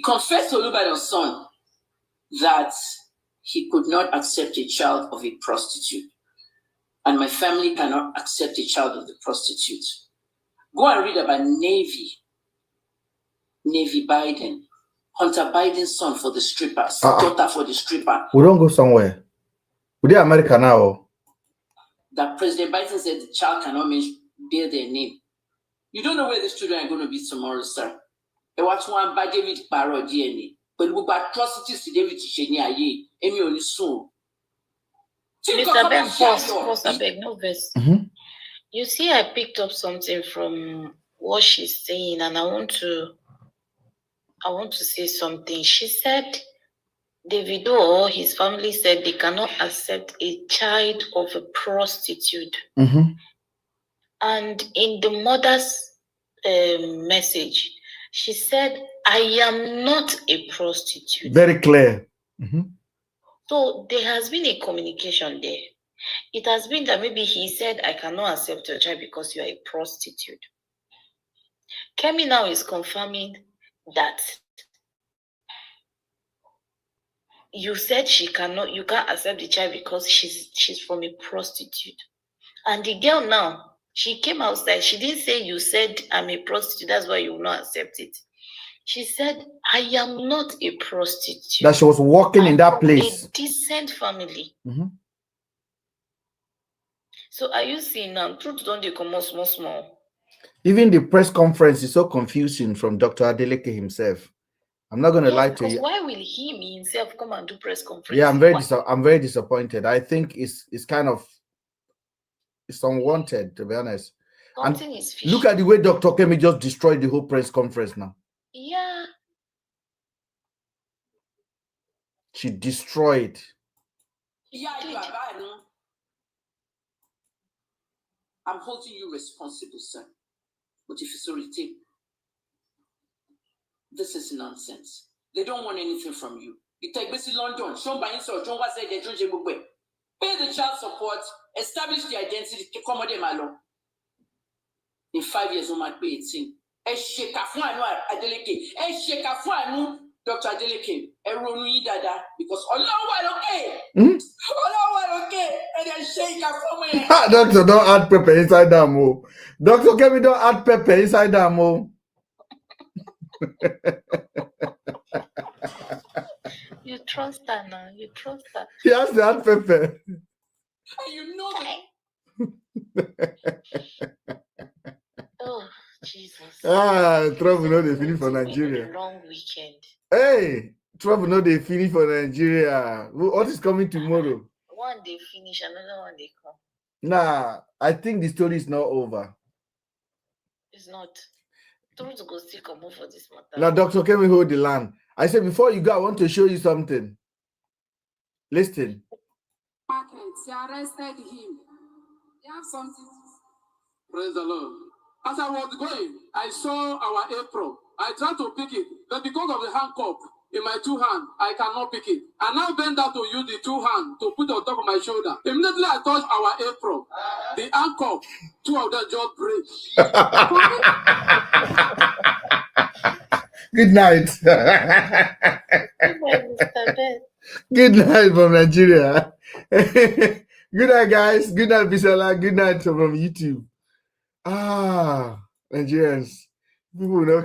confessed to Olubadan's son that he could not accept a child of a prostitute. And my family cannot accept a child of the prostitute. Go and read about Navy Biden, Hunter Biden's son for the strippers, daughter for the stripper. We don't go somewhere. We're America now. That President Biden said the child cannot bear their name. You don't know where these children are going to be tomorrow, sir. And what's one by David Barrow DNA? But we got atrocities to David Chishenya, Emi only soon. Mr. Ben, pause, I beg, no verse. You see, I picked up something from what she's saying, and I want to say something. She said Davido or his family said they cannot accept a child of a prostitute. And in the mother's message, she said, I am not a prostitute. Very clear. So there has been a communication there. It has been that maybe he said, I cannot accept your child because you are a prostitute. Kemi now is confirming that you said you can't accept the child because she's from a prostitute. And the girl now, she came outside. She didn't say you said I'm a prostitute, that's why you will not accept it. She said, I am not a prostitute. That she was walking in that place. A decent family. So are you seeing now? Truth don't they come out small. Even the press conference is so confusing from Dr. Adeleke himself. I'm not going to lie to you. Why will he himself come and do press conference? Yeah, I'm very disappointed. I think it's kind of unwanted, to be honest. Something is fishy. Look at the way Dr. Kemi just destroyed the whole press conference now. Yeah. She destroyed. Yeah, I'm holding you responsible, sir. But if it's already, this is nonsense. They don't want anything from you. You take Bessie London, Sean by insult, John was said they don't pay the child support, establish the identity, accommodate my law. In 5 years, no matter pay it. Dr. Adeleke, because Allah okay. Allah okay, and then shake a Doctor, don't add pepper inside that mo. Dr. Kemi, don't add pepper inside that mo. You trust her now. You trust her. He has to add pepper. And you know that. Oh, Jesus. Trouble no dey finish for Nigeria. Long weekend. Hey, trouble no dey finish for Nigeria. What is coming tomorrow? One day finish, another one they come. Nah, I think the story is not over. It's not. Don't go still come over for this matter. Now, Dr. Kemi, hold the line. I said, before you go, I want to show you something. Listen. They arrested him. They have something. Praise the Lord. As I was going, I saw our apron. I tried to pick it, but because of the handcuff in my two hands, I cannot pick it. I now bend down to use the two hands to put on top of my shoulder. Immediately I touch our apron. The handcuff, two of them just break. Good night. Good night from Nigeria. Good night, guys. Good night, Bisola. Good night from YouTube. Nigerians. People know.